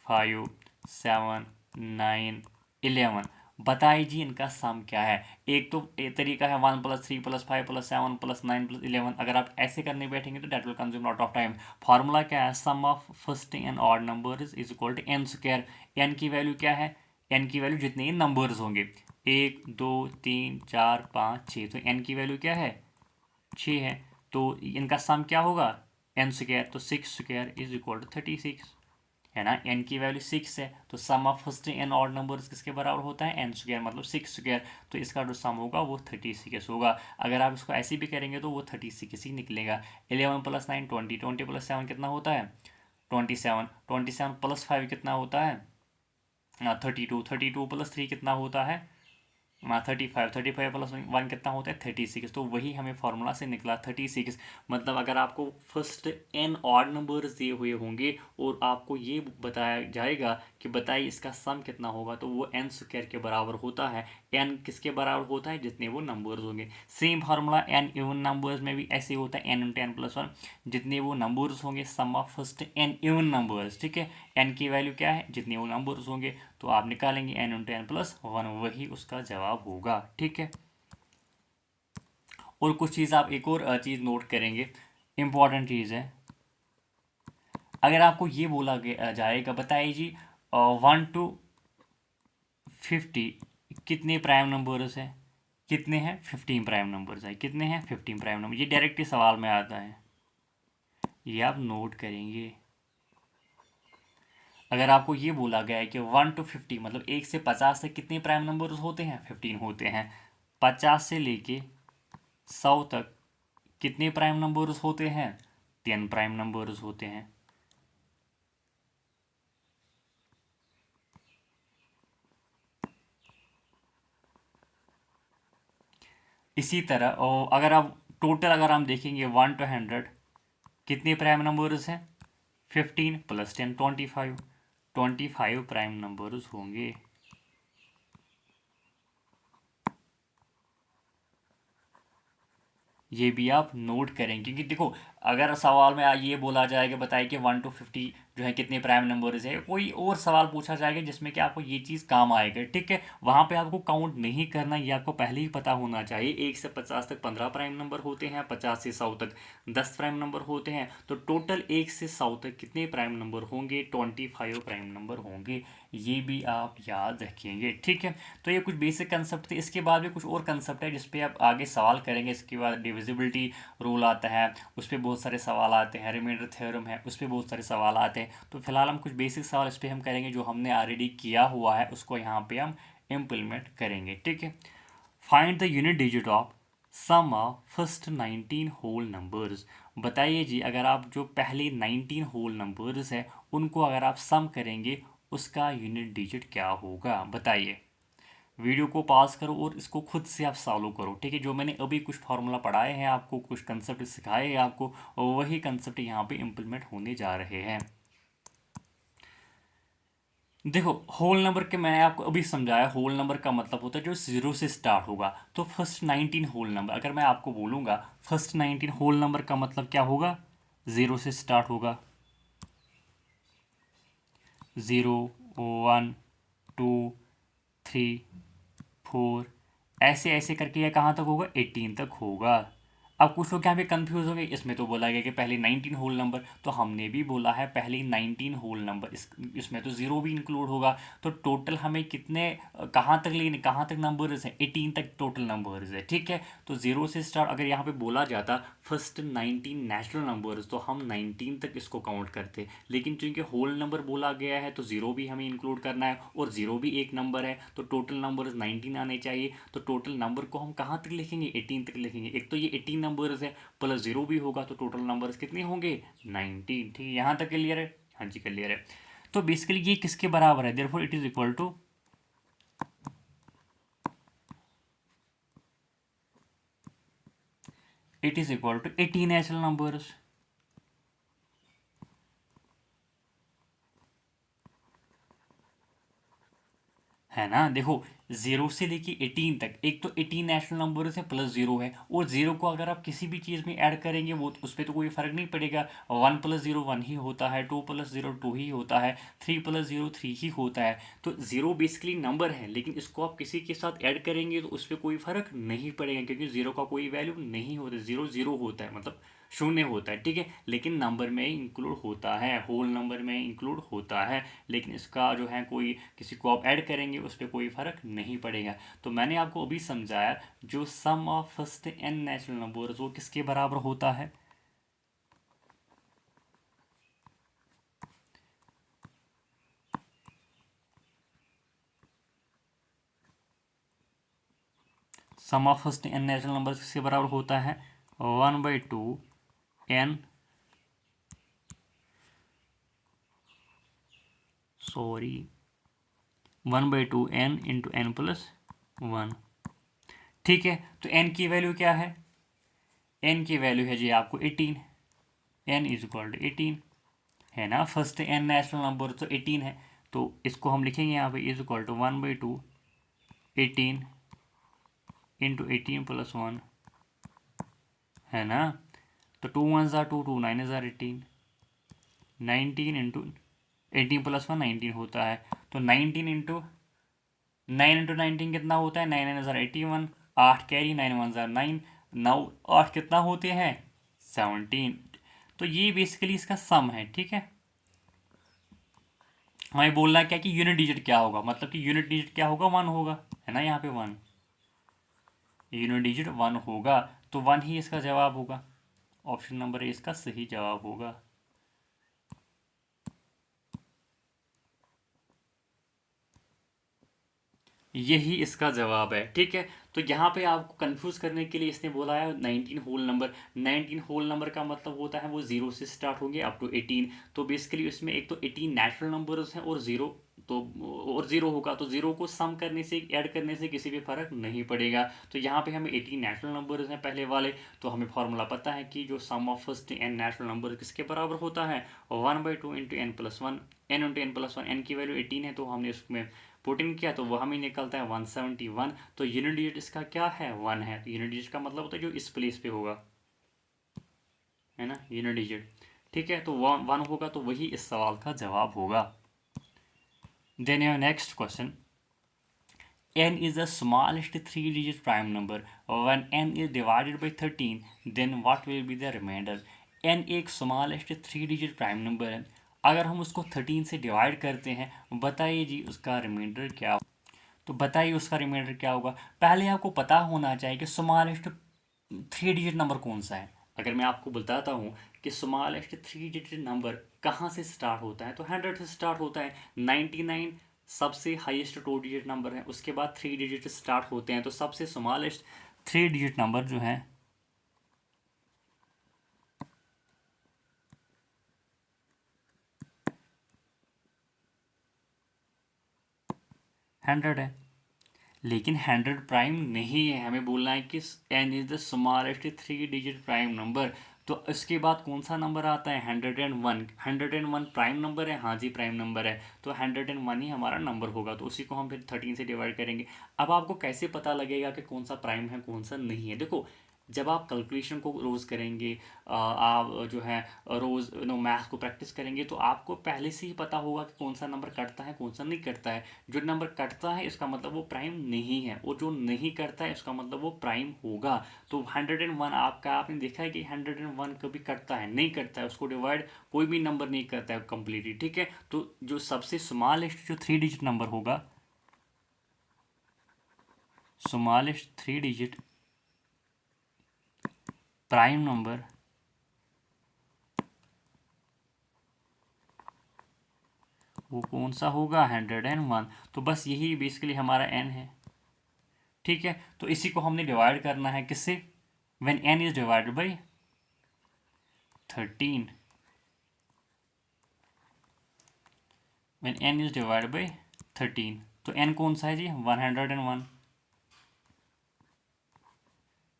5 7 9 11, बताइए जी इनका सम क्या है। एक तो एक तरीका है 1 + 3 + 5 + 7 + 9 + 11। अगर आप ऐसे करने बैठेंगे तो that will consume lot of time. Formula क्या है, sum of first n odd numbers is equal to n square. N की वैल्यू क्या है, एन की वैल्यू जितने नंबर्स होंगे, 1 2 3 4 5 6, तो एन की वैल्यू क्या है 6 है। तो इनका सम क्या होगा n स्क्वायर, तो 6 स्क्वायर इज इक्वल टू 36, है ना। n की वैल्यू 6 है, तो sum of first n odd numbers किसके बराबर होता है, n स्क्वायर, मतलब 6 स्क्वायर। तो इसका जो सम होगा वो 36 होगा। अगर आप इसको ऐसे भी करेंगे तो वो 36 ही निकलेगा। 11 + 9 20, 20 + 7 कितना होता है 27, 27 + 5 कितना होता है 32, 32 + 3 कितना होता है 35, 35 + 1 कितना होता है 36। तो वही हमें फार्मूला से निकला 36। मतलब अगर आपको फर्स्ट एन ऑड नंबर्स दिए हुए होंगे और आपको ये बताया जाएगा कि बताइए इसका सम कितना होगा, तो वो n स्क्वायर के बराबर होता है। n किसके बराबर होता है, जितने वो नंबर्स होंगे। Same formula n even numbers में भी ऐसे होता है, n × n+1, जितने वो नंबर्स होंगे sum of first n even numbers, ठीक है। n की वैल्यू क्या है, जितने वो नंबर्स होंगे, तो आप निकालेंगे n × n+1, वही उसका जवाब होगा, ठीक है। और कुछ चीज़ आप एक और चीज़ नोट करेंगे, इंपॉर्टेंट चीज़ है। अगर आपको ये बोला जाएगा, बताइए जी 1 to 50 कितने प्राइम नंबर्स हैं, कितने हैं 15 प्राइम नंबर्स है, कितने हैं 15 प्राइम नंबर। ये डायरेक्ट ही सवाल में आता है, ये आप नोट करेंगे। अगर आपको ये बोला गया है कि 1 to 50 मतलब 1 से 50 तक कितने प्राइम नंबर्स होते हैं 15 होते हैं। 50 से लेके 100 तक कितने प्राइम नंबर्स होते हैं 10 प्राइम नंबर्स होते हैं। इसी तरह और अगर आप टोटल अगर हम देखेंगे 1 to 100 कितने प्राइम नंबर्स हैं? 15 + 10 25। 25 प्राइम नंबर्स होंगे। ये भी आप नोट करें, क्योंकि देखो अगर सवाल में ये बोला जाएगा बताइए कि 1 to 50 जो है कितने प्राइम नंबर्स है, कोई और सवाल पूछा जाएगा जिसमें कि आपको ये चीज़ काम आएगा, ठीक है, वहाँ पे आपको काउंट नहीं करना, ये आपको पहले ही पता होना चाहिए। 1 से 50 तक 15 प्राइम नंबर होते हैं, 50 से 100 तक 10 प्राइम नंबर होते हैं, तो टोटल 1 से 100 तक कितने प्राइम नंबर होंगे? 25 प्राइम नंबर होंगे। ये भी आप याद रखेंगे, ठीक है। तो ये कुछ बेसिक कंसेप्ट थे। इसके बाद भी कुछ और कंसेप्ट है जिस पे आप आगे सवाल करेंगे। इसके बाद डिविजिबिलिटी रूल आता है, उस पर बहुत सारे सवाल आते हैं। रिमाइंडर थ्योरम है, उस पर बहुत सारे सवाल आते हैं। तो फिलहाल हम कुछ बेसिक सवाल इस पर हम करेंगे, जो हमने ऑलरेडी किया हुआ है उसको यहाँ पे हम इम्प्लीमेंट करेंगे, ठीक है। Find the unit digit of sum of first 19 whole numbers. बताइए जी, अगर आप जो पहले 19 होल नंबर्स है उनको अगर आप सम करेंगे उसका यूनिट डिजिट क्या होगा? बताइए। वीडियो को पॉज करो और इसको खुद से आप सॉल्व करो, ठीक है। जो मैंने अभी कुछ फार्मूला पढ़ाए हैं आपको, कुछ कंसेप्ट सिखाए हैं आपको, वही कंसेप्ट यहाँ पे इम्प्लीमेंट होने जा रहे हैं। देखो होल नंबर के मैंने आपको अभी समझाया, होल नंबर का मतलब होता है जो 0 से स्टार्ट होगा। तो फर्स्ट 19 होल नंबर अगर मैं आपको बोलूँगा, फर्स्ट 19 होल नंबर का मतलब क्या होगा? 0 से स्टार्ट होगा। 0 1 2 3 4 ऐसे ऐसे करके यह कहाँ तक होगा? 18 तक होगा। अब कुछ लोग यहाँ पे कंफ्यूज होंगे, इसमें तो बोला गया कि पहले 19 होल नंबर, तो हमने भी बोला है पहले 19 होल नंबर, इसमें तो ज़ीरो भी इंक्लूड होगा। तो टोटल हमें कितने कहाँ तक लेने, कहाँ तक नंबर्स हैं? 18 तक टोटल नंबर्स है, ठीक है। तो ज़ीरो से स्टार्ट अगर यहाँ पे बोला जाता फर्स्ट 19 नेचुरल नंबर्स, तो हम 19 तक इसको काउंट करते, लेकिन चूंकि होल नंबर बोला गया है तो ज़ीरो भी हमें इंक्लूड करना है, और ज़ीरो भी एक नंबर है, तो टोटल नंबर्स 19 आने चाहिए। तो टोटल नंबर को हम कहाँ तक लिखेंगे? 18 तक लिखेंगे। एक तो ये 18 नंबर्स है, प्लस ज़ीरो भी होगा, तो टोटल नंबर्स कितने होंगे? 19, ठीक है। यहाँ तक क्लियर है? हाँ जी क्लियर है। तो बेसिकली ये किसके बराबर है? Therefore it is equal to, it is equal to 18 natural numbers, है ना। देखो 0 से लेके 18 तक, एक तो 18 नेशनल नंबर है प्लस ज़ीरो है, और ज़ीरो को अगर आप किसी भी चीज़ में ऐड करेंगे वो उस पर तो कोई फ़र्क नहीं पड़ेगा। 1 + 0 1 ही होता है, 2 + 0 2 ही होता है, 3 + 0 3 ही होता है। तो ज़ीरो बेसिकली नंबर है, लेकिन इसको आप किसी के साथ ऐड करेंगे तो उस पर कोई फ़र्क नहीं पड़ेगा, क्योंकि ज़ीरो का कोई वैल्यू नहीं होता। ज़ीरो ज़ीरो होता है, मतलब शून्य होता है, ठीक है। लेकिन नंबर में इंक्लूड होता है, होल नंबर में इंक्लूड होता है, लेकिन इसका जो है कोई किसी को आप ऐड करेंगे उस पर कोई फ़र्क नहीं पड़ेगा। तो मैंने आपको अभी समझाया जो sum of first n natural numbers वो किसके बराबर होता है? Sum of first n natural numbers किसके बराबर होता है? 1/2 n, sorry 1/2 n into n plus 1, ठीक है। तो n की वैल्यू क्या है? n की वैल्यू है जी आपको 18, n इज इक्वल टू 18, है ना। फर्स्ट n नेचुरल नंबर तो 18 है, तो इसको हम लिखेंगे यहाँ पे is equal to 1/2 18 into 18 plus 1, है ना। तो 2 1 ज़ार 2 2 9 ज़ार 18, 19 इंटू 18 प्लस 1 19 होता है। तो 19 इंटू 9 इंटू 19 कितना होता है? 9 9 ज़ार 81, 8 कैरी, 9 1 ज़ार 9, 9 8 कितना होते हैं? 17। तो ये बेसिकली इसका सम है, ठीक है। हमें बोलना है क्या कि यूनिट डिजिट क्या होगा, मतलब कि यूनिट डिजिट क्या होगा? 1 होगा, है ना। यहाँ पे 1 यूनिट डिजिट 1 होगा, तो 1 ही इसका जवाब होगा। ऑप्शन नंबर ए इसका सही जवाब होगा। यही इसका जवाब है, ठीक है। तो यहाँ पे आपको कंफ्यूज करने के लिए इसने बोला है 19 होल नंबर। 19 होल नंबर का मतलब होता है वो 0 से स्टार्ट होंगे अप टू 18। तो बेसिकली इसमें एक तो 18 नेचुरल नंबर्स हैं और 0 तो और ज़ीरो होगा, तो ज़ीरो को सम करने से ऐड करने से किसी भी फ़र्क नहीं पड़ेगा। तो यहाँ पे हमें 18 नेचुरल नंबर्स हैं पहले वाले, तो हमें फार्मूला पता है कि जो sum of first n natural number किसके बराबर होता है, 1/2 into n plus one, n into n plus one, n की वैल्यू 18 है तो हमने उसमें पुट इन किया तो वह हमें निकलता है 171। तो यूनिट डिजिट इसका क्या है, 1 है। तो यूनिट डिजिट का मतलब होता है जो इस प्लेस पे होगा, है ना, यूनिट डिजिट। ठीक है, तो 1 होगा तो वही इस सवाल का जवाब होगा। Then your next question, n is the smallest three-digit prime number. When n is divided by 13, then what will be the remainder? n एक smallest three-digit prime number है। अगर हम उसको 13 से डिवाइड करते हैं, बताइए जी उसका रिमाइंडर क्या हो? तो बताइए उसका रिमाइंडर क्या होगा। पहले आपको पता होना चाहिए कि स्मॉलेस्ट थ्री डिजिट नंबर कौन सा है। अगर मैं आपको बताता हूँ कि स्मॉलेस्ट थ्री डिजिट नंबर कहाँ से स्टार्ट होता है, तो 100 से स्टार्ट होता है। 99 सबसे हाईएस्ट टू डिजिट नंबर है, उसके बाद थ्री डिजिट स्टार्ट होते हैं। तो सबसे स्मॉलेस्ट थ्री डिजिट नंबर जो है 100 है। लेकिन 100 प्राइम नहीं है, हमें बोलना है कि n is the smallest three digit prime number. तो इसके बाद कौन सा नंबर आता है, 101। 101 प्राइम नंबर है, हाँ जी प्राइम नंबर है, तो 101 ही हमारा नंबर होगा। तो उसी को हम फिर 13 से डिवाइड करेंगे। अब आपको कैसे पता लगेगा कि कौन सा प्राइम है कौन सा नहीं है? देखो, जब आप कैलकुलेशन को रोज़ करेंगे, आप जो है रोज़ मैथ को प्रैक्टिस करेंगे, तो आपको पहले से ही पता होगा कि कौन सा नंबर कटता है कौन सा नहीं कटता है। जो नंबर कटता है इसका मतलब वो प्राइम नहीं है, और जो नहीं करता है इसका मतलब वो प्राइम होगा। तो 101 आपका, आपने देखा है कि 101 कभी कटता है नहीं करता है, उसको डिवाइड कोई भी नंबर नहीं करता है कंप्लीटली। ठीक है, तो जो सबसे स्मॉलेस्ट जो थ्री डिजिट नंबर होगा, smallest three digit prime number वो कौन सा होगा, 101। तो बस यही बेसिकली हमारा n है। ठीक है, तो इसी को हमने डिवाइड करना है किससे, when n is divided by 13, when n is divided by 13। तो n कौन सा है जी, 101।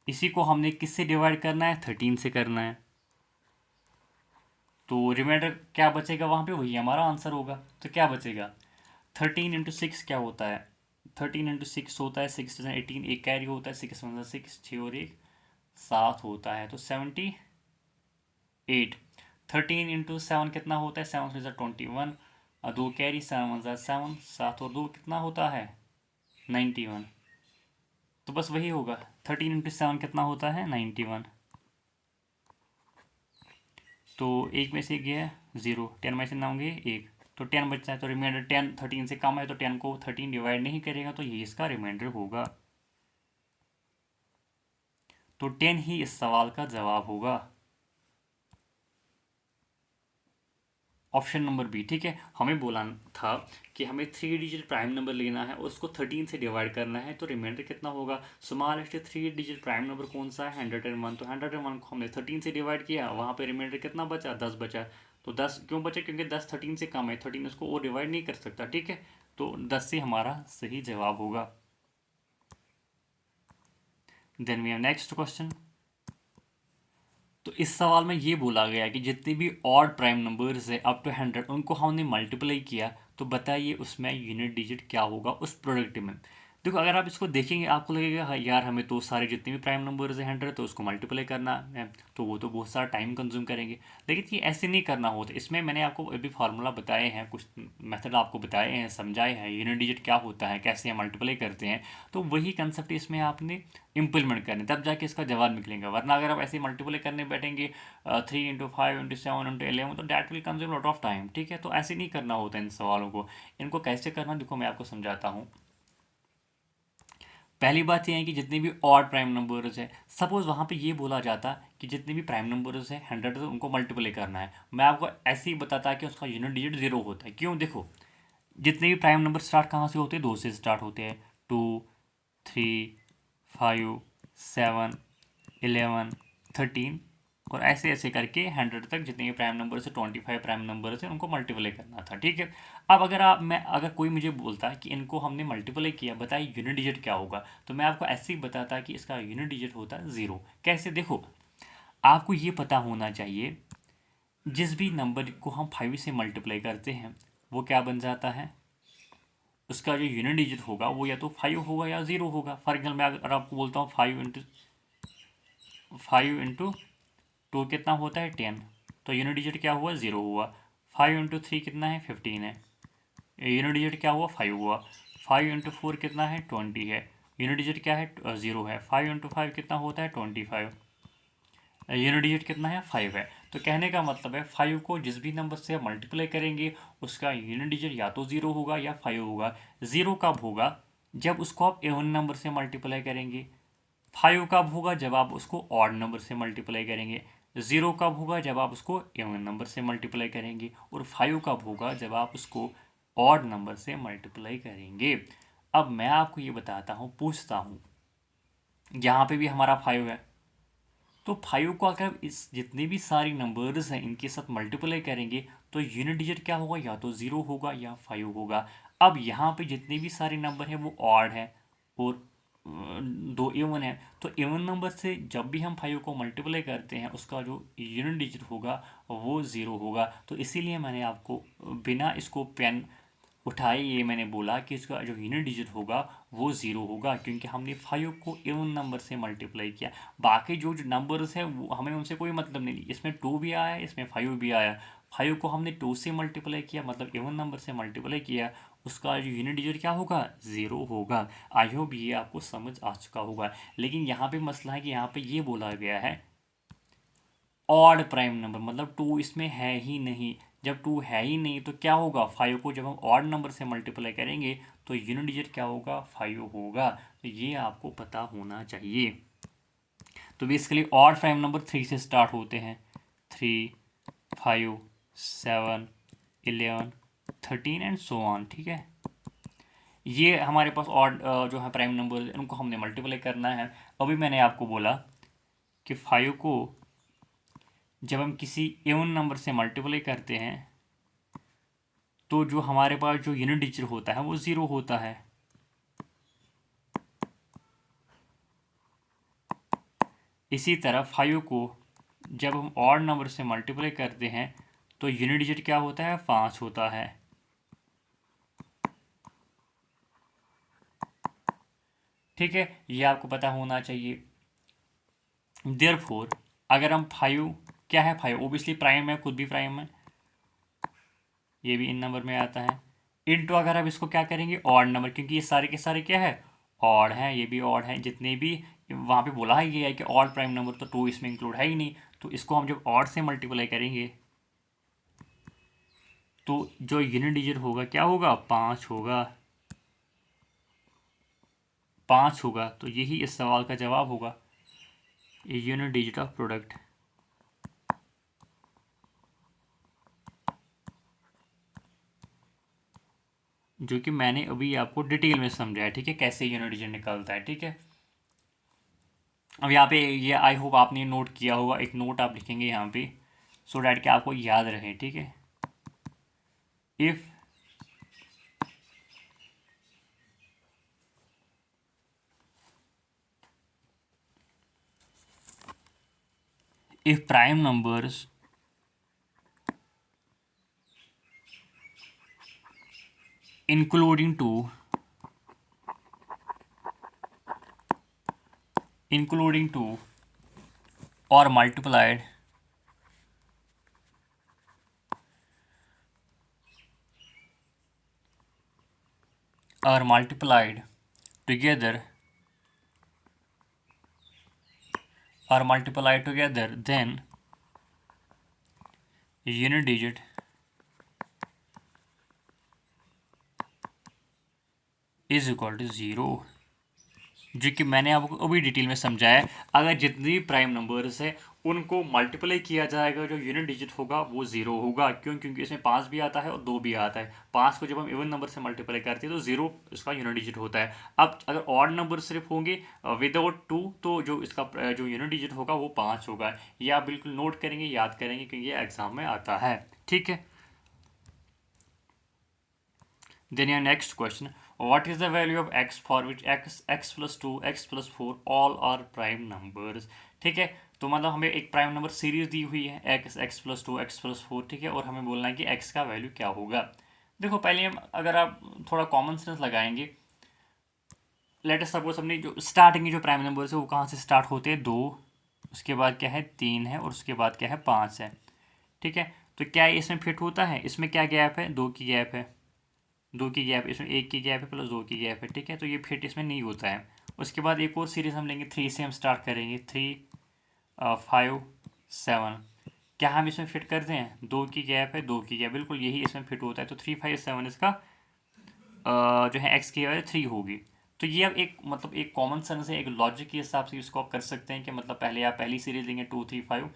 इसी को हमने किससे डिवाइड करना है, 13 से करना है। तो रिमाइंडर क्या बचेगा वहाँ पे, वही हमारा आंसर होगा। तो क्या बचेगा, 13 × 6 क्या होता है, 13 × 6 होता है 6 18, एक कैरी होता है 6 6 और एक 7 होता है, तो 78। 13 × 7 कितना होता है, 7 × 21, और दो कैरी 7 7 और दो कितना होता है 91। तो बस वही होगा, 13 × 7 कितना होता है 91। तो एक में से गया 0, 10 में से ना होंगे 1, तो 10 बचता है। तो रिमाइंडर 10 13 से कम है, तो 10 को 13 डिवाइड नहीं करेगा, तो ये इसका रिमाइंडर होगा। तो 10 ही इस सवाल का जवाब होगा, ऑप्शन नंबर बी। ठीक है, हमें बोला था कि हमें थ्री डिजिट प्राइम नंबर लेना है, उसको 13 से डिवाइड करना है, तो रिमाइंडर कितना होगा। Smallest three digit prime number कौन सा है, 101। तो 101 को हमने 13 से डिवाइड किया, वहाँ पे रिमाइंडर कितना बचा, 10 बचा। तो 10 क्यों बचा, क्योंकि 10 13 से कम है, 13 उसको और डिवाइड नहीं कर सकता। ठीक है, तो 10 से हमारा सही जवाब होगा। Then we have next question. तो इस सवाल में ये बोला गया कि जितने भी ऑड प्राइम नंबर्स है अप टू 100 उनको हमने मल्टीप्लाई किया, तो बताइए उसमें यूनिट डिजिट क्या होगा उस प्रोडक्ट में। देखो, अगर आप इसको देखेंगे आपको लगेगा हाँ यार हमें तो सारे जितने भी प्राइम नंबर्स हैं 100 तो उसको मल्टीप्लाई करना है, तो वो तो बहुत सारा टाइम कंज्यूम करेंगे। लेकिन ये ऐसे नहीं करना होता। इसमें मैंने आपको अभी फार्मूला बताए हैं, कुछ मेथड आपको बताए हैं, समझाए हैं यूनिट डिजिट क्या होता है, कैसे हम मल्टीप्लाई करते हैं। तो वही कंसेप्ट इसमें आपने इम्प्लीमेंट करने, तब जाके इसका जवाब निकलेगा। वरना अगर आप ऐसे मल्टीप्लाई करने बैठेंगे 3 × 5 × 7 × 11, तो that will consume lot of time. ठीक है, तो ऐसे नहीं करना होता इन सवालों को। इनको कैसे करना, देखो मैं आपको समझाता हूँ। पहली बात यह है कि जितने भी ऑड प्राइम नंबर्स है, सपोज वहाँ पे ये बोला जाता कि जितने भी प्राइम नंबर्स है 100 तो उनको मल्टीप्लाई करना है, मैं आपको ऐसे ही बताता कि उसका यूनिट डिजिट 0 होता है। क्यों, देखो जितने भी प्राइम नंबर स्टार्ट कहाँ से होते हैं, 2 से स्टार्ट होते हैं। 2 3 5 7 11 13 और ऐसे ऐसे करके 100 तक जितने भी प्राइम नंबर से 25 प्राइम नंबर से उनको मल्टीप्लाई करना था। ठीक है, अब अगर कोई मुझे बोलता है कि इनको हमने मल्टीप्लाई किया, बताइए यूनिट डिजिट क्या होगा, तो मैं आपको ऐसे ही बताता कि इसका यूनिट डिजिट होता है 0। कैसे? देखो, आपको ये पता होना चाहिए जिस भी नंबर को हम 5 से मल्टीप्लाई करते हैं वो क्या बन जाता है, उसका जो यूनिट डिजिट होगा वो या तो 5 होगा या 0 होगा। फॉर एग्जाम्पल मैं अगर आपको बोलता हूँ 5 इंटू 2 कितना होता है 10, तो यूनिट डिजिट क्या हुआ 0 हुआ। 5 इंटू 3 कितना है 15 है, यूनिट डिजिट क्या हुआ 5 हुआ। 5 इंटू 4 कितना है 20 है, यूनिट डिजिट क्या है 0 है। 5 इंटू 5 कितना होता है 25, यूनिट डिजिट कितना है 5 है। तो कहने का मतलब है 5 को जिस भी नंबर से मल्टीप्लाई करेंगे उसका यूनिट डिजिट या तो 0 होगा या 5 होगा। 0 कब होगा? जब उसको आप इवन नंबर से मल्टीप्लाई करेंगे। 5 कब होगा? जब आप उसको ऑड नंबर से मल्टीप्लाई करेंगे। 0 कब होगा? जब आप उसको इवन नंबर से मल्टीप्लाई करेंगे। और 5 कब होगा? जब आप उसको ऑड नंबर से मल्टीप्लाई करेंगे। अब मैं आपको ये बताता हूँ, पूछता हूँ, यहाँ पे भी हमारा 5 है, तो 5 को अगर इस जितने भी सारी नंबर्स हैं इनके साथ मल्टीप्लाई करेंगे तो यूनिट डिजिट क्या होगा? या तो 0 होगा या 5 होगा। अब यहाँ पे जितने भी सारे नंबर हैं वो ऑड है और दो इवन है, तो इवन नंबर से जब भी हम 5 को मल्टीप्लाई करते हैं उसका जो यूनिट डिजिट होगा वो 0 होगा। तो इसीलिए मैंने आपको बिना इसको पेन उठाए ये मैंने बोला कि इसका जो यूनिट डिजिट होगा वो 0 होगा, क्योंकि हमने 5 को इवन नंबर से मल्टीप्लाई किया। बाकी जो नंबर्स हैं वो हमें उनसे कोई मतलब नहीं, इसमें 2 भी आया, इसमें 5 भी आया। 5 को हमने 2 से मल्टीप्लाई किया, मतलब इवन नंबर से मल्टीप्लाई किया, उसका जो यूनिट डिजिट क्या होगा? 0 होगा। आई होप ये आपको समझ आ चुका होगा। लेकिन यहाँ पे मसला है कि यहाँ पे ये बोला गया है ऑड प्राइम नंबर, मतलब 2 इसमें है ही नहीं। जब 2 है ही नहीं तो क्या होगा? 5 को जब हम ऑड नंबर से मल्टीप्लाई करेंगे तो यूनिट डिजिट क्या होगा? 5 होगा। तो ये आपको पता होना चाहिए। तो बेसिकली ऑड प्राइम नंबर 3 से स्टार्ट होते हैं, 3, 5, 7, 11, 13 एंड सो ऑन। ठीक है, ये हमारे पास ऑड जो है प्राइम नंबर इनको हमने मल्टीप्लाई करना है। अभी मैंने आपको बोला कि 5 को जब हम किसी इवन नंबर से मल्टीप्लाई करते हैं तो जो हमारे पास जो यूनिट डिजिट होता है वो 0 होता है। इसी तरह 5 को जब हम ऑड नंबर से मल्टीप्लाई करते हैं तो यूनिट डिजिट क्या होता है? 5 होता है। ठीक है, ये आपको पता होना चाहिए। देयरफॉर अगर हम 5, क्या है 5? ओबियसली प्राइम है, खुद भी प्राइम है, ये भी इन नंबर में आता है। इनटू अगर आप इसको क्या करेंगे? ऑड नंबर, क्योंकि ये सारे के सारे क्या है? ऑड हैं, ये भी ऑड हैं। जितने भी वहाँ पे बोला है ये है कि ऑड प्राइम नंबर, तो 2 इसमें इंक्लूड है ही नहीं। तो इसको हम जब ऑड से मल्टीप्लाई करेंगे तो जो यूनिट डिजिट होगा क्या होगा? 5 होगा। 5 होगा, तो यही इस सवाल का जवाब होगा, यूनिट डिजिट ऑफ प्रोडक्ट। जो कि मैंने अभी आपको डिटेल में समझाया। ठीक है, कैसे यूनिट डिजिट निकलता है। ठीक है, अब यहाँ पे ये आई होप आपने नोट किया होगा, एक नोट आप लिखेंगे यहाँ पे सो डैट कि आपको याद रहे। ठीक है, if prime numbers including 2 or multiplied together then unit digit is equal to 0। जो कि मैंने आपको अभी डिटेल में समझाया है। अगर जितने भी प्राइम नंबर्स है उनको मल्टीप्लाई किया जाएगा, जो यूनिट डिजिट होगा वो जीरो होगा। क्यों? क्योंकि इसमें 5 भी आता है और 2 भी आता है। 5 को जब हम इवन नंबर से मल्टीप्लाई करते हैं तो जीरो इसका यूनिट डिजिट होता है। अब अगर ऑड नंबर सिर्फ होंगे विदाउट 2, तो जो इसका जो यूनिट डिजिट होगा वो 5 होगा। ये आप बिल्कुल नोट करेंगे, याद करेंगे, क्योंकि ये एग्जाम में आता है। ठीक है। Then your next question, what is the value of x for which x plus 2, x plus 4 all are prime numbers? ठीक है। तो मतलब हमें एक प्राइम नंबर सीरीज दी हुई है x प्लस 2, x प्लस 4, ठीक है, और हमें बोलना है कि x का वैल्यू क्या होगा। देखो पहले हम, अगर आप थोड़ा कॉमन सेंस लगाएंगे, लेट अस सपोज हमने जो स्टार्टिंग की जो प्राइम नंबर्स है वो कहाँ से स्टार्ट होते हैं, 2, उसके बाद क्या है 3 है, और उसके बाद क्या है 5 है। ठीक है। तो क्या ये इसमें फिट होता है? इसमें क्या गैप है? 2 की गैप है। 2 की गैप, इसमें 1 की गैप है प्लस 2 की गैप है। ठीक है। तो ये फिट इसमें नहीं होता है। उसके बाद एक और सीरीज हम लेंगे, 3 से हम स्टार्ट करेंगे, 3 5 7। क्या हम इसमें फिट करते हैं? 2 की गैप है, 2 की गैप, बिल्कुल यही इसमें फिट होता है। तो 3 5 7 इसका जो है एक्स की वैल्यू 3 होगी। तो ये अब एक मतलब एक कॉमन सेंस है, एक लॉजिक के हिसाब से इसको आप कर सकते हैं कि मतलब पहले आप पहली सीरीज लेंगे 2 3 5,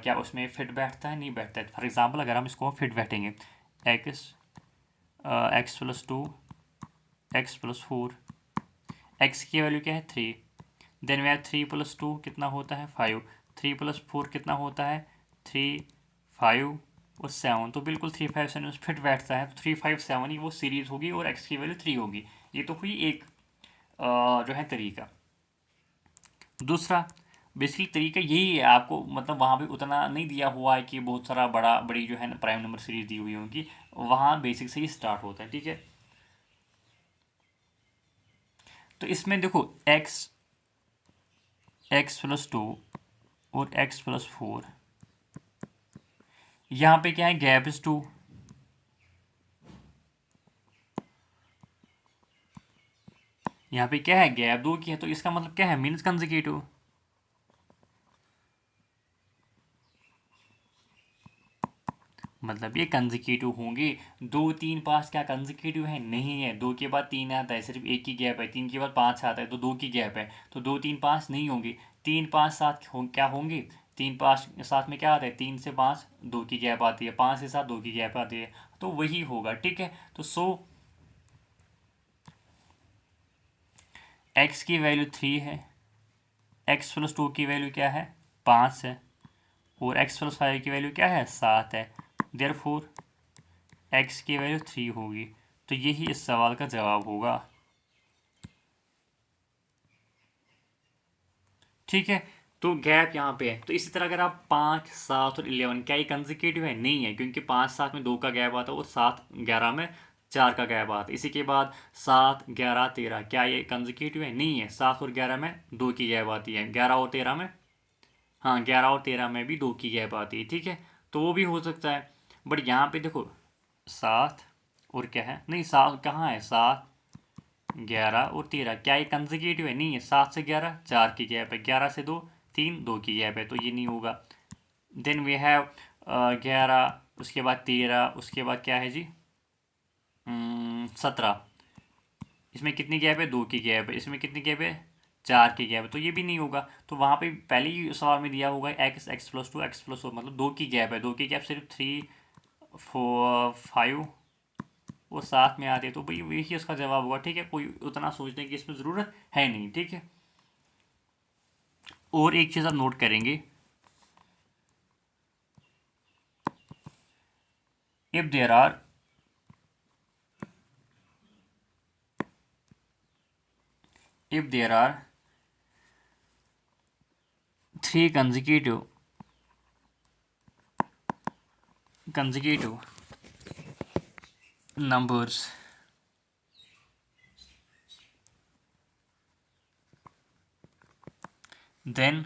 क्या उसमें फिट बैठता है, नहीं बैठता है। फॉर एग्जाम्पल अगर हम इसको फिट बैठेंगे, x x plus 2, x plus 4, x की वैल्यू क्या है 3, देन वी हैव 3 प्लस 2 कितना होता है 5, 3 प्लस 4 कितना होता है 3 5 और 7। तो बिल्कुल 3 5 7 फिट बैठता है। तो 3 5 7 ही वो सीरीज होगी और एक्स की वैल्यू 3 होगी। ये तो हुई एक जो है तरीका। दूसरा बेसिकली तरीका यही है, आपको मतलब वहाँ पे उतना नहीं दिया हुआ है कि बहुत सारा बड़ी जो है ना प्राइम नंबर सीरीज दी हुई होगी, वहाँ बेसिक से ही स्टार्ट होता है। ठीक है। तो इसमें देखो एक्स एक्स प्लस 2 और एक्स प्लस 4, यहाँ पे क्या है गैप इज 2, यहाँ पे क्या है गैप 2 की है। तो इसका मतलब क्या है? Means consecutive. मतलब ये कंसेक्यूटिव होंगे। 2 3 5 क्या कंसेक्यूटिव है? नहीं है। 2 के बाद 3 आता है, सिर्फ एक की गैप है। 3 के बाद 5 आता है तो 2 की गैप है। तो 2 3 5 नहीं होंगे। 3 5 7 क्या होंगे? 3 5 7 में क्या आता है? 3 से 5 2 की गैप आती है, 5 से 7 2 की गैप आती है। तो वही होगा। ठीक है। तो एक्स की वैल्यू 3 है, एक्स प्लस 2 की वैल्यू क्या है 5 है, और एक्स प्लस 5 की वैल्यू क्या है 7 है। देयरफॉर एक्स की वैल्यू 3 होगी। तो यही इस सवाल का जवाब होगा। ठीक है। तो गैप यहाँ पे है। तो इसी तरह अगर आप 5 7 और 11, क्या ये कंसेक्यूटिव है? नहीं है, क्योंकि 5 7 में 2 का गैप आता है और 7 11 में 4 का गैप आता है। इसी के बाद 7 11 13, क्या ये कंसेक्यूटिव है? नहीं है। 7 और 11 में 2 की गैप आती है। 11 और 13 में, हाँ 11 और 13 में भी 2 की गैप आती है। ठीक है। तो वो भी हो सकता है। बट यहाँ पे देखो 7 और क्या है, नहीं 7 कहाँ है, 7 11 और 13, क्या ये कंसेक्यूटिव है? नहीं है। 7 से 11 4 की गैप है, 11 से 2 3 2 की गैप है, तो ये नहीं होगा। देन वी हैव 11, उसके बाद 13, उसके बाद क्या है जी 17। इसमें कितनी गैप है? 2 की गैप है। इसमें कितनी गैप है? 4 की गैप है, तो ये भी नहीं होगा। तो वहाँ पे पहले ही सवाल में दिया होगा x x plus 2 x plus 4, मतलब 2 की गैप है। 2 की गैप सिर्फ 3 4 5 वो साथ में आते, तो भाई वही उसका जवाब होगा। ठीक है। कोई उतना सोचने की इसमें ज़रूरत है नहीं। ठीक है। और एक चीज़ आप नोट करेंगे, if there are if there are 3 consecutive numbers, then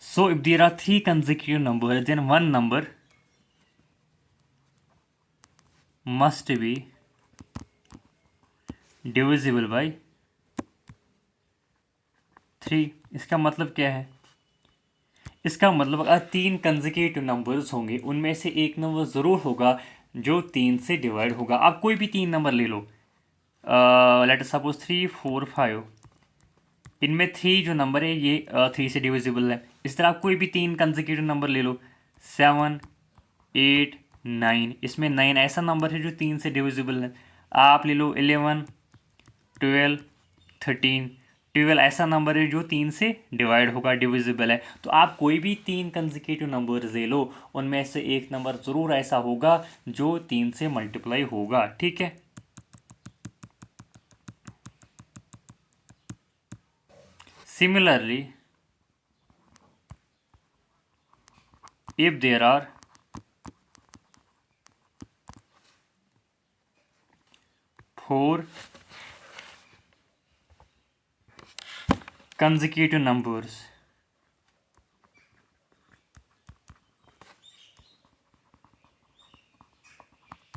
so if there are 3 consecutive numbers, then one number must be divisible by 3। इसका मतलब क्या है? इसका मतलब अगर 3 कंसेक्यूटिव नंबर्स होंगे, उनमें से एक नंबर ज़रूर होगा जो 3 से डिवाइड होगा। आप कोई भी 3 नंबर ले लो, लेट सपोज 3 4 5, इनमें 3 जो नंबर है ये 3 से डिविजिबल है। इस तरह आप कोई भी 3 कंसेक्यूटिव नंबर ले लो, 7 8 9, इसमें 9 ऐसा नंबर है जो 3 से डिविजिबल है। आप ले लो 11 12 13, 12 ऐसा नंबर है जो 3 से डिवाइड होगा, डिविजिबल है। तो आप कोई भी 3 कंसेक्यूटिव नंबर ले लो, उनमें से एक नंबर ज़रूर ऐसा होगा जो 3 से मल्टीप्लाई होगा, ठीक है। Similarly if there are 4 consecutive numbers,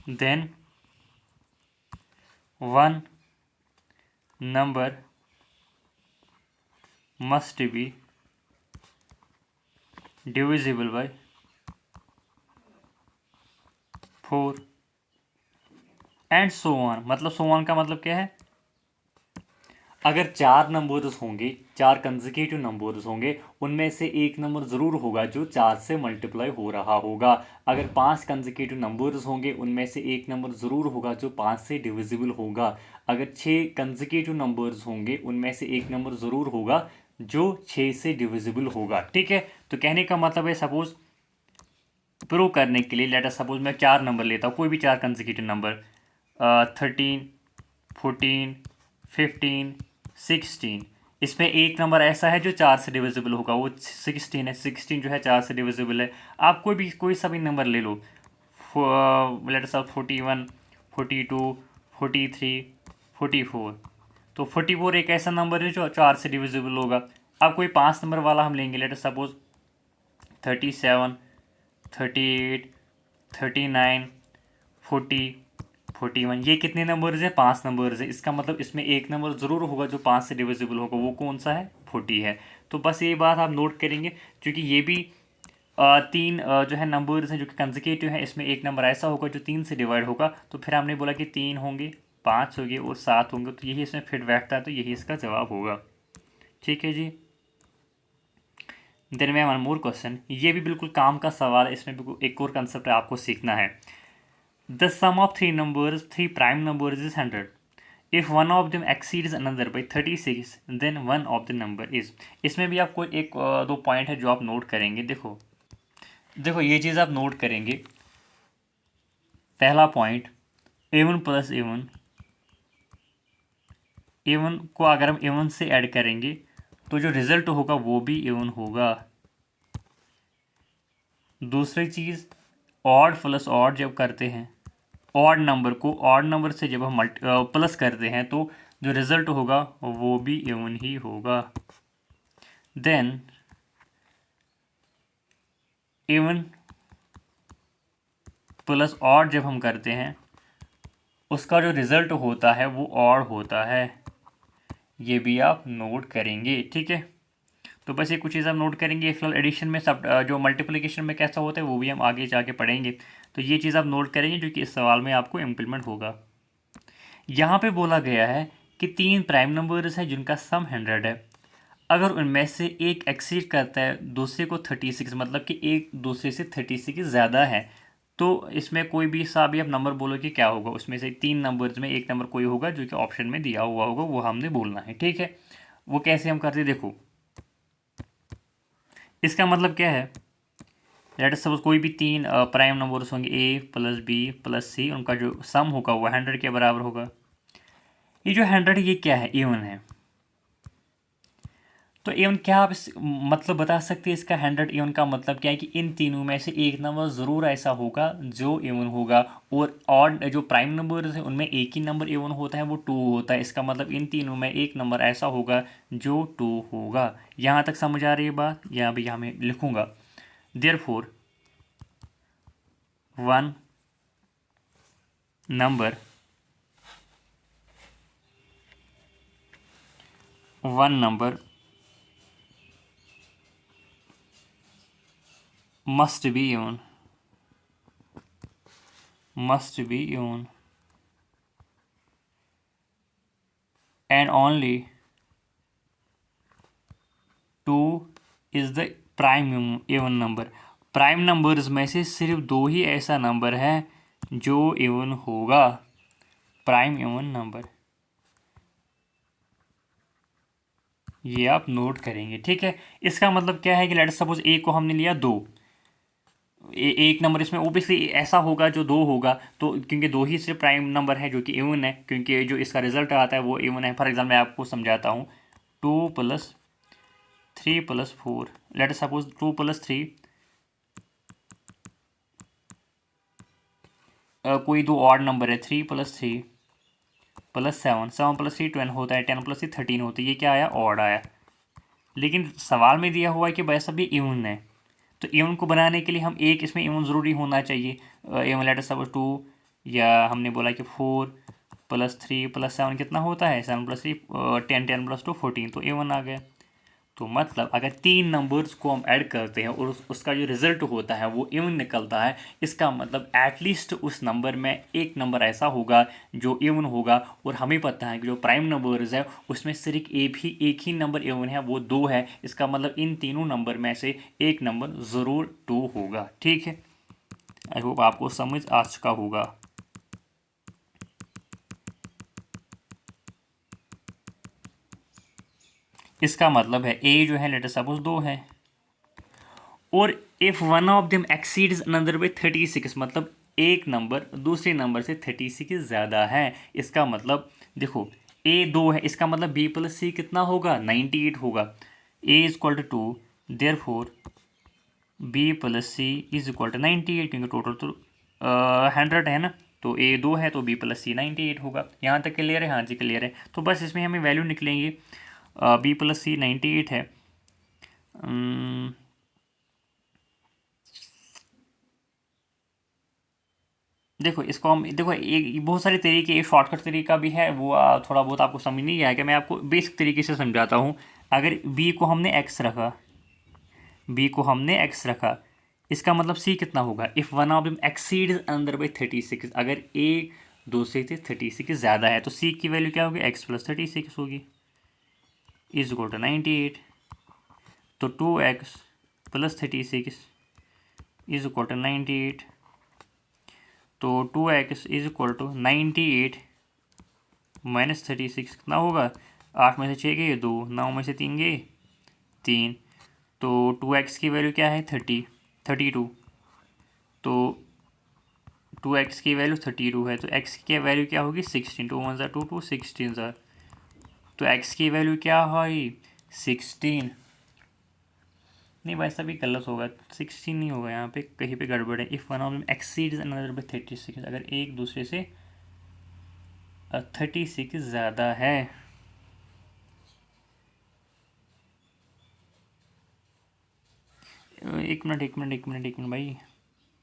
then one number must be divisible by 4 and so on. मतलब सो ऑन का मतलब क्या है, अगर 4 नंबर्स होंगे, 4 कंसेक्यूटिव नंबर्स होंगे, उनमें से एक नंबर ज़रूर होगा जो 4 से मल्टीप्लाई हो रहा होगा। अगर 5 कंसेक्यूटिव नंबर्स होंगे, उनमें से एक नंबर ज़रूर होगा जो 5 से डिविजिबल होगा। अगर 6 कंसेक्यूटिव नंबर्स होंगे, उनमें से एक नंबर ज़रूर होगा जो 6 से डिविजिबल होगा, ठीक है। तो कहने का मतलब है, सपोज प्रूव करने के लिए लेट अस सपोज मैं 4 नंबर लेता हूँ, कोई भी 4 कंसेक्यूटिव नंबर, 13 14 15 16, इसमें एक नंबर ऐसा है जो 4 से डिविजिबल होगा, वो 16 है। 16 जो है 4 से डिविजिबल है। आप कोई सा भी नंबर ले लो, लेट अस 41 42 43 44, तो 44 एक ऐसा नंबर है जो 4 से डिविजिबल होगा। अब कोई 5 नंबर वाला हम लेंगे, लेट अस सपोज 37 38 39 40 41, ये कितने नंबर्स है, 5 नंबर्स है। इसका मतलब इसमें एक नंबर ज़रूर होगा जो 5 से डिविजिबल होगा, वो कौन सा है, 40 है। तो बस ये बात आप नोट करेंगे, क्योंकि ये भी 3 जो है नंबर्स हैं जो कि कंसेक्यूटिव हैं, इसमें एक नंबर ऐसा होगा जो 3 से डिवाइड होगा। तो फिर हमने बोला कि 3 होंगे, 5 होंगे और 7 होंगे, तो यही इसमें फिट बैठता है, तो यही इसका जवाब होगा, ठीक है जी। देन मैं वन मोर क्वेश्चन, ये भी बिल्कुल काम का सवाल है, इसमें बिल्कुल एक और कंसेप्ट आपको सीखना है। The sum of three prime numbers is 100. If one of them exceeds another by 36, then one of the number is। इसमें भी आपको एक दो पॉइंट है जो आप नोट करेंगे। देखो देखो ये चीज़ आप नोट करेंगे। पहला पॉइंट, A1 प्लस A1 को अगर हम A1 से ऐड करेंगे तो जो रिजल्ट होगा वो भी A1 होगा। दूसरी चीज़, ऑड प्लस ऑड जब करते हैं, ऑड नंबर को ऑड नंबर से जब हम प्लस करते हैं तो जो रिजल्ट होगा वो भी इवन ही होगा। देन इवन प्लस ऑड जब हम करते हैं उसका जो रिजल्ट होता है वो ऑड होता है, ये भी आप नोट करेंगे, ठीक है। तो बस ये कुछ चीज़ आप नोट करेंगे। फिलहाल एडिशन में सब जो मल्टीप्लिकेशन में कैसा होता है वो भी हम आगे जाके पढ़ेंगे। तो ये चीज़ आप नोट करेंगे जो कि इस सवाल में आपको इम्प्लीमेंट होगा। यहाँ पे बोला गया है कि 3 प्राइम नंबर्स हैं जिनका सम 100 है। अगर उनमें से एक एक्सीड करता है दूसरे को 36, मतलब कि एक दूसरे से 36 ज़्यादा है, तो इसमें कोई भी सा भी आप नंबर बोलो कि क्या होगा। उसमें से 3 नंबर्स में एक नंबर कोई होगा जो कि ऑप्शन में दिया हुआ होगा, वो हमने बोलना है, ठीक है। वो कैसे हम करते, देखो इसका मतलब क्या है, लेट अस सपोज कोई भी 3 प्राइम नंबर्स होंगे, A plus B plus C, उनका जो सम होगा वो 100 के बराबर होगा। ये जो 100 ये क्या है, इवन है। तो इवन क्या आप इस मतलब बता सकते हैं इसका, 100 इवन का मतलब क्या है कि इन तीनों में से एक नंबर ज़रूर ऐसा होगा जो इवन होगा। और ऑड जो प्राइम नंबर है उनमें एक ही नंबर इवन होता है, वो 2 होता है। इसका मतलब इन तीनों में एक नंबर ऐसा होगा जो 2 होगा। यहाँ तक समझ आ रही है बात, यहाँ भी यहाँ मैं लिखूँगा, therefore one number must be even must be even and only 2 is the prime even number. Prime numbers में से सिर्फ 2 ही ऐसा नंबर है जो इवन होगा, प्राइम इवन नंबर। ये आप नोट करेंगे, ठीक है। इसका मतलब क्या है कि लेट्स सपोज ए को हमने लिया 2, एक नंबर इसमें ओबियसली ऐसा होगा जो 2 होगा, तो क्योंकि 2 ही सिर्फ प्राइम नंबर है जो कि इवन है, क्योंकि जो इसका रिजल्ट आता है वो इवन है। फॉर एग्जाम्पल मैं आपको समझाता हूँ, 2 + 3 + 4, लेट सपोज 2 + 3 कोई 2 ऑड नंबर है, 3 + 3 + 7, 7 + 3 10 होता है, 10 + 3 13 होता है। ये क्या आया? ऑड आया। लेकिन सवाल में दिया हुआ है कि भाई सब ये इवन है, तो इवन को बनाने के लिए हम एक इसमें इवन ज़रूरी होना चाहिए। इवन लेटर सपोज 2, या हमने बोला कि 4 + 3 + 7 कितना होता है? 7 + 3 10, 10 + 2 14, तो इवन आ गया। तो मतलब अगर 3 नंबर्स को हम ऐड करते हैं और उसका जो रिजल्ट होता है वो इवन निकलता है, इसका मतलब एटलीस्ट उस नंबर में एक नंबर ऐसा होगा जो इवन होगा। और हमें पता है कि जो प्राइम नंबर्स है उसमें सिर्फ एक ही नंबर इवन है, वो 2 है। इसका मतलब इन तीनों नंबर में से एक नंबर ज़रूर 2 होगा, ठीक है। आई होप आपको समझ आ चुका होगा। इसका मतलब है ए जो है लेटर सपोज 2 है, और if one of them exceeds another by 36, मतलब एक नंबर दूसरे नंबर से 36 ज़्यादा है। इसका मतलब देखो ए 2 है, इसका मतलब बी + सी कितना होगा? 98 होगा। A is equal to 2, therefore b + c is equal to 98, क्योंकि टोटल तो 100 है ना, तो ए 2 है तो बी + सी 98 होगा। यहाँ तक क्लियर है? हाँ जी क्लियर है। तो बस इसमें हमें वैल्यू निकलेंगी, बी + सी 98 है। देखो इसको हम देखो एक बहुत सारे तरीके, एक शॉर्टकट तरीका भी है, वो थोड़ा बहुत आपको समझ नहीं आएगा, मैं आपको बेसिक तरीके से समझाता हूँ। अगर बी को हमने एक्स रखा, बी को हमने एक्स रखा, इसका मतलब सी कितना होगा? If one of them exceeds under by 36, अगर ए दूसरे से 36 ज़्यादा है तो सी की वैल्यू क्या होगी? एक्स + 36 होगी, इज इक्वल टू 98। तो 2x + 36 इज इक्वल टू 98। तो 2x इज इक्वल टू 98 - 36 कितना होगा? 8 में से 6 गए 2, 9 में से 3 गए 3, तो 2x की वैल्यू क्या है? 32। तो 2x की वैल्यू 32 है, तो x की वैल्यू क्या होगी? 16। 2 1 2 2 16, तो x की वैल्यू क्या है? 16। नहीं भाई सभी गलत होगा, 16 नहीं होगा, यहाँ पे कहीं पे गड़बड़ है। If one of them exceeds another by 36, अगर एक दूसरे से 36 ज़्यादा है। एक मिनट भाई,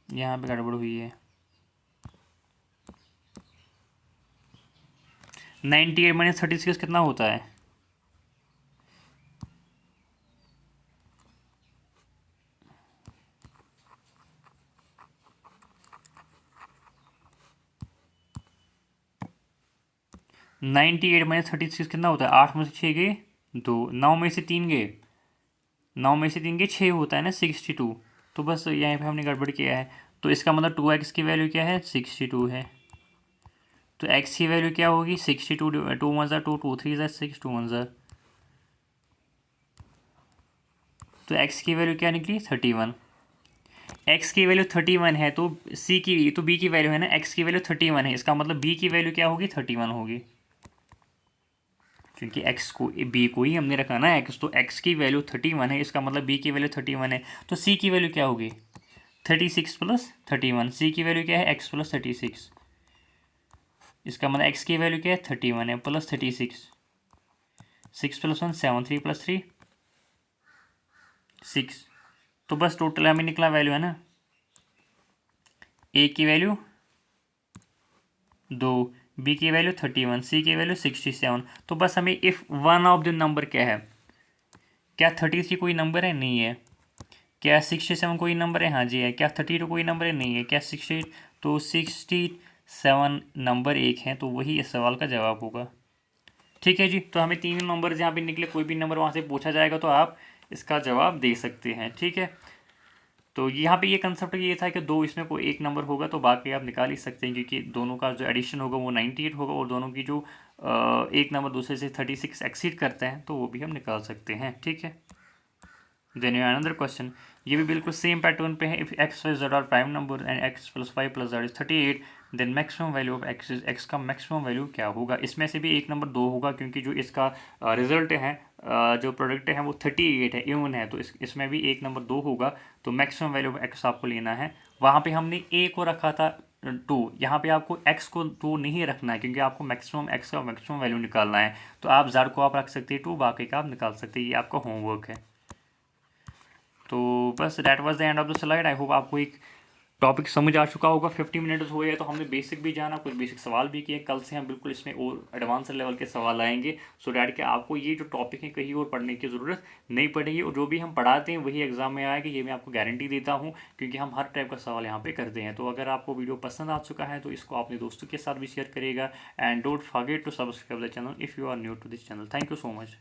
यहाँ पे गड़बड़ हुई है। 98 - 36 कितना होता है? नाइन्टी एट माइनस 36 कितना होता है? 8 में से 6 गए 2, 9 में से 3 गए 6 होता है ना, 62। तो बस यहाँ पे हमने गड़बड़ किया है। तो इसका मतलब 2x की वैल्यू क्या है? 62 है। तो x की वैल्यू क्या होगी? 62, 2 1 2 2 3 6 2 1, तो x की वैल्यू क्या निकली? 31। x की वैल्यू 31 है, तो b की वैल्यू है ना, x की वैल्यू 31 है, इसका मतलब b की वैल्यू क्या होगी? 31 होगी, क्योंकि x को b को ही हमने रखा ना x, तो x की वैल्यू 31 है, इसका मतलब b की वैल्यू 31 है। तो c की वैल्यू क्या होगी? 36 + 31। c की वैल्यू क्या है? x + 36, इसका मतलब x की वैल्यू क्या है? 31 है, प्लस 36, 6 + 1 7, 3 + 3 6। तो बस टोटल हमें निकला वैल्यू है ना, a की वैल्यू 2, b की वैल्यू 31, c की वैल्यू 67। तो बस हमें if one of the number क्या है? क्या 33 कोई नंबर है? नहीं है। क्या 67 कोई नंबर है? हाँ जी है। क्या 32 कोई नंबर है? नहीं है। क्या 60 तो 67 नंबर 1 है, तो वही इस सवाल का जवाब होगा। ठीक है जी, तो हमें 3 नंबर यहाँ पे निकले, कोई भी नंबर वहाँ से पूछा जाएगा तो आप इसका जवाब दे सकते हैं। ठीक है, तो यहाँ पे ये कंसेप्ट ये था कि दो इसमें कोई एक नंबर होगा तो बाकी आप निकाल ही सकते हैं, क्योंकि दोनों का जो एडिशन होगा वो 98 होगा, और दोनों की जो एक नंबर दूसरे से 36 एक्सीड करते हैं तो वो भी हम निकाल सकते हैं। ठीक है, देन अनदर क्वेश्चन, ये भी बिल्कुल सेम पैटर्न पे है। If x y z are prime number and x plus y plus z is 38, then maximum value of x is, x का मैक्सिमम वैल्यू क्या होगा। इसमें से भी एक नंबर दो होगा, क्योंकि जो इसका रिजल्ट है, जो प्रोडक्ट है वो 38 है, इवन है, तो इसमें भी एक नंबर दो होगा। तो मैक्सिमम वैल्यू ऑफ एक्स आपको लेना है। वहाँ पे हमने ए को रखा था 2, यहाँ पे आपको एक्स को 2 नहीं रखना है, क्योंकि आपको मैक्सिमम एक्स का मैक्सिमम वैल्यू निकालना है। तो आप जेड को आप रख सकते हैं 2, बाकी का आप निकाल सकते हैं। ये आपका होमवर्क है। तो बस that was the end of the slide. I hope आपको एक टॉपिक समझ आ चुका होगा। 50 मिनट्स हुए हैं तो हमने बेसिक भी जाना, कुछ बेसिक सवाल भी किए। कल से हम बिल्कुल इसमें और एडवांस लेवल के सवाल आएंगे, सो डैट कि आपको ये जो टॉपिक है कहीं और पढ़ने की ज़रूरत नहीं पड़ेगी, और जो भी हम पढ़ाते हैं वही एग्जाम में आएगा, ये मैं आपको गारंटी देता हूँ, क्योंकि हम हर टाइप का सवाल यहाँ पे करते हैं। तो अगर आपको वीडियो पसंद आ चुका है तो इसको अपने दोस्तों के साथ भी शेयर करिएगा, and don't forget to subscribe the channel if you are new to this channel. Thank you so much.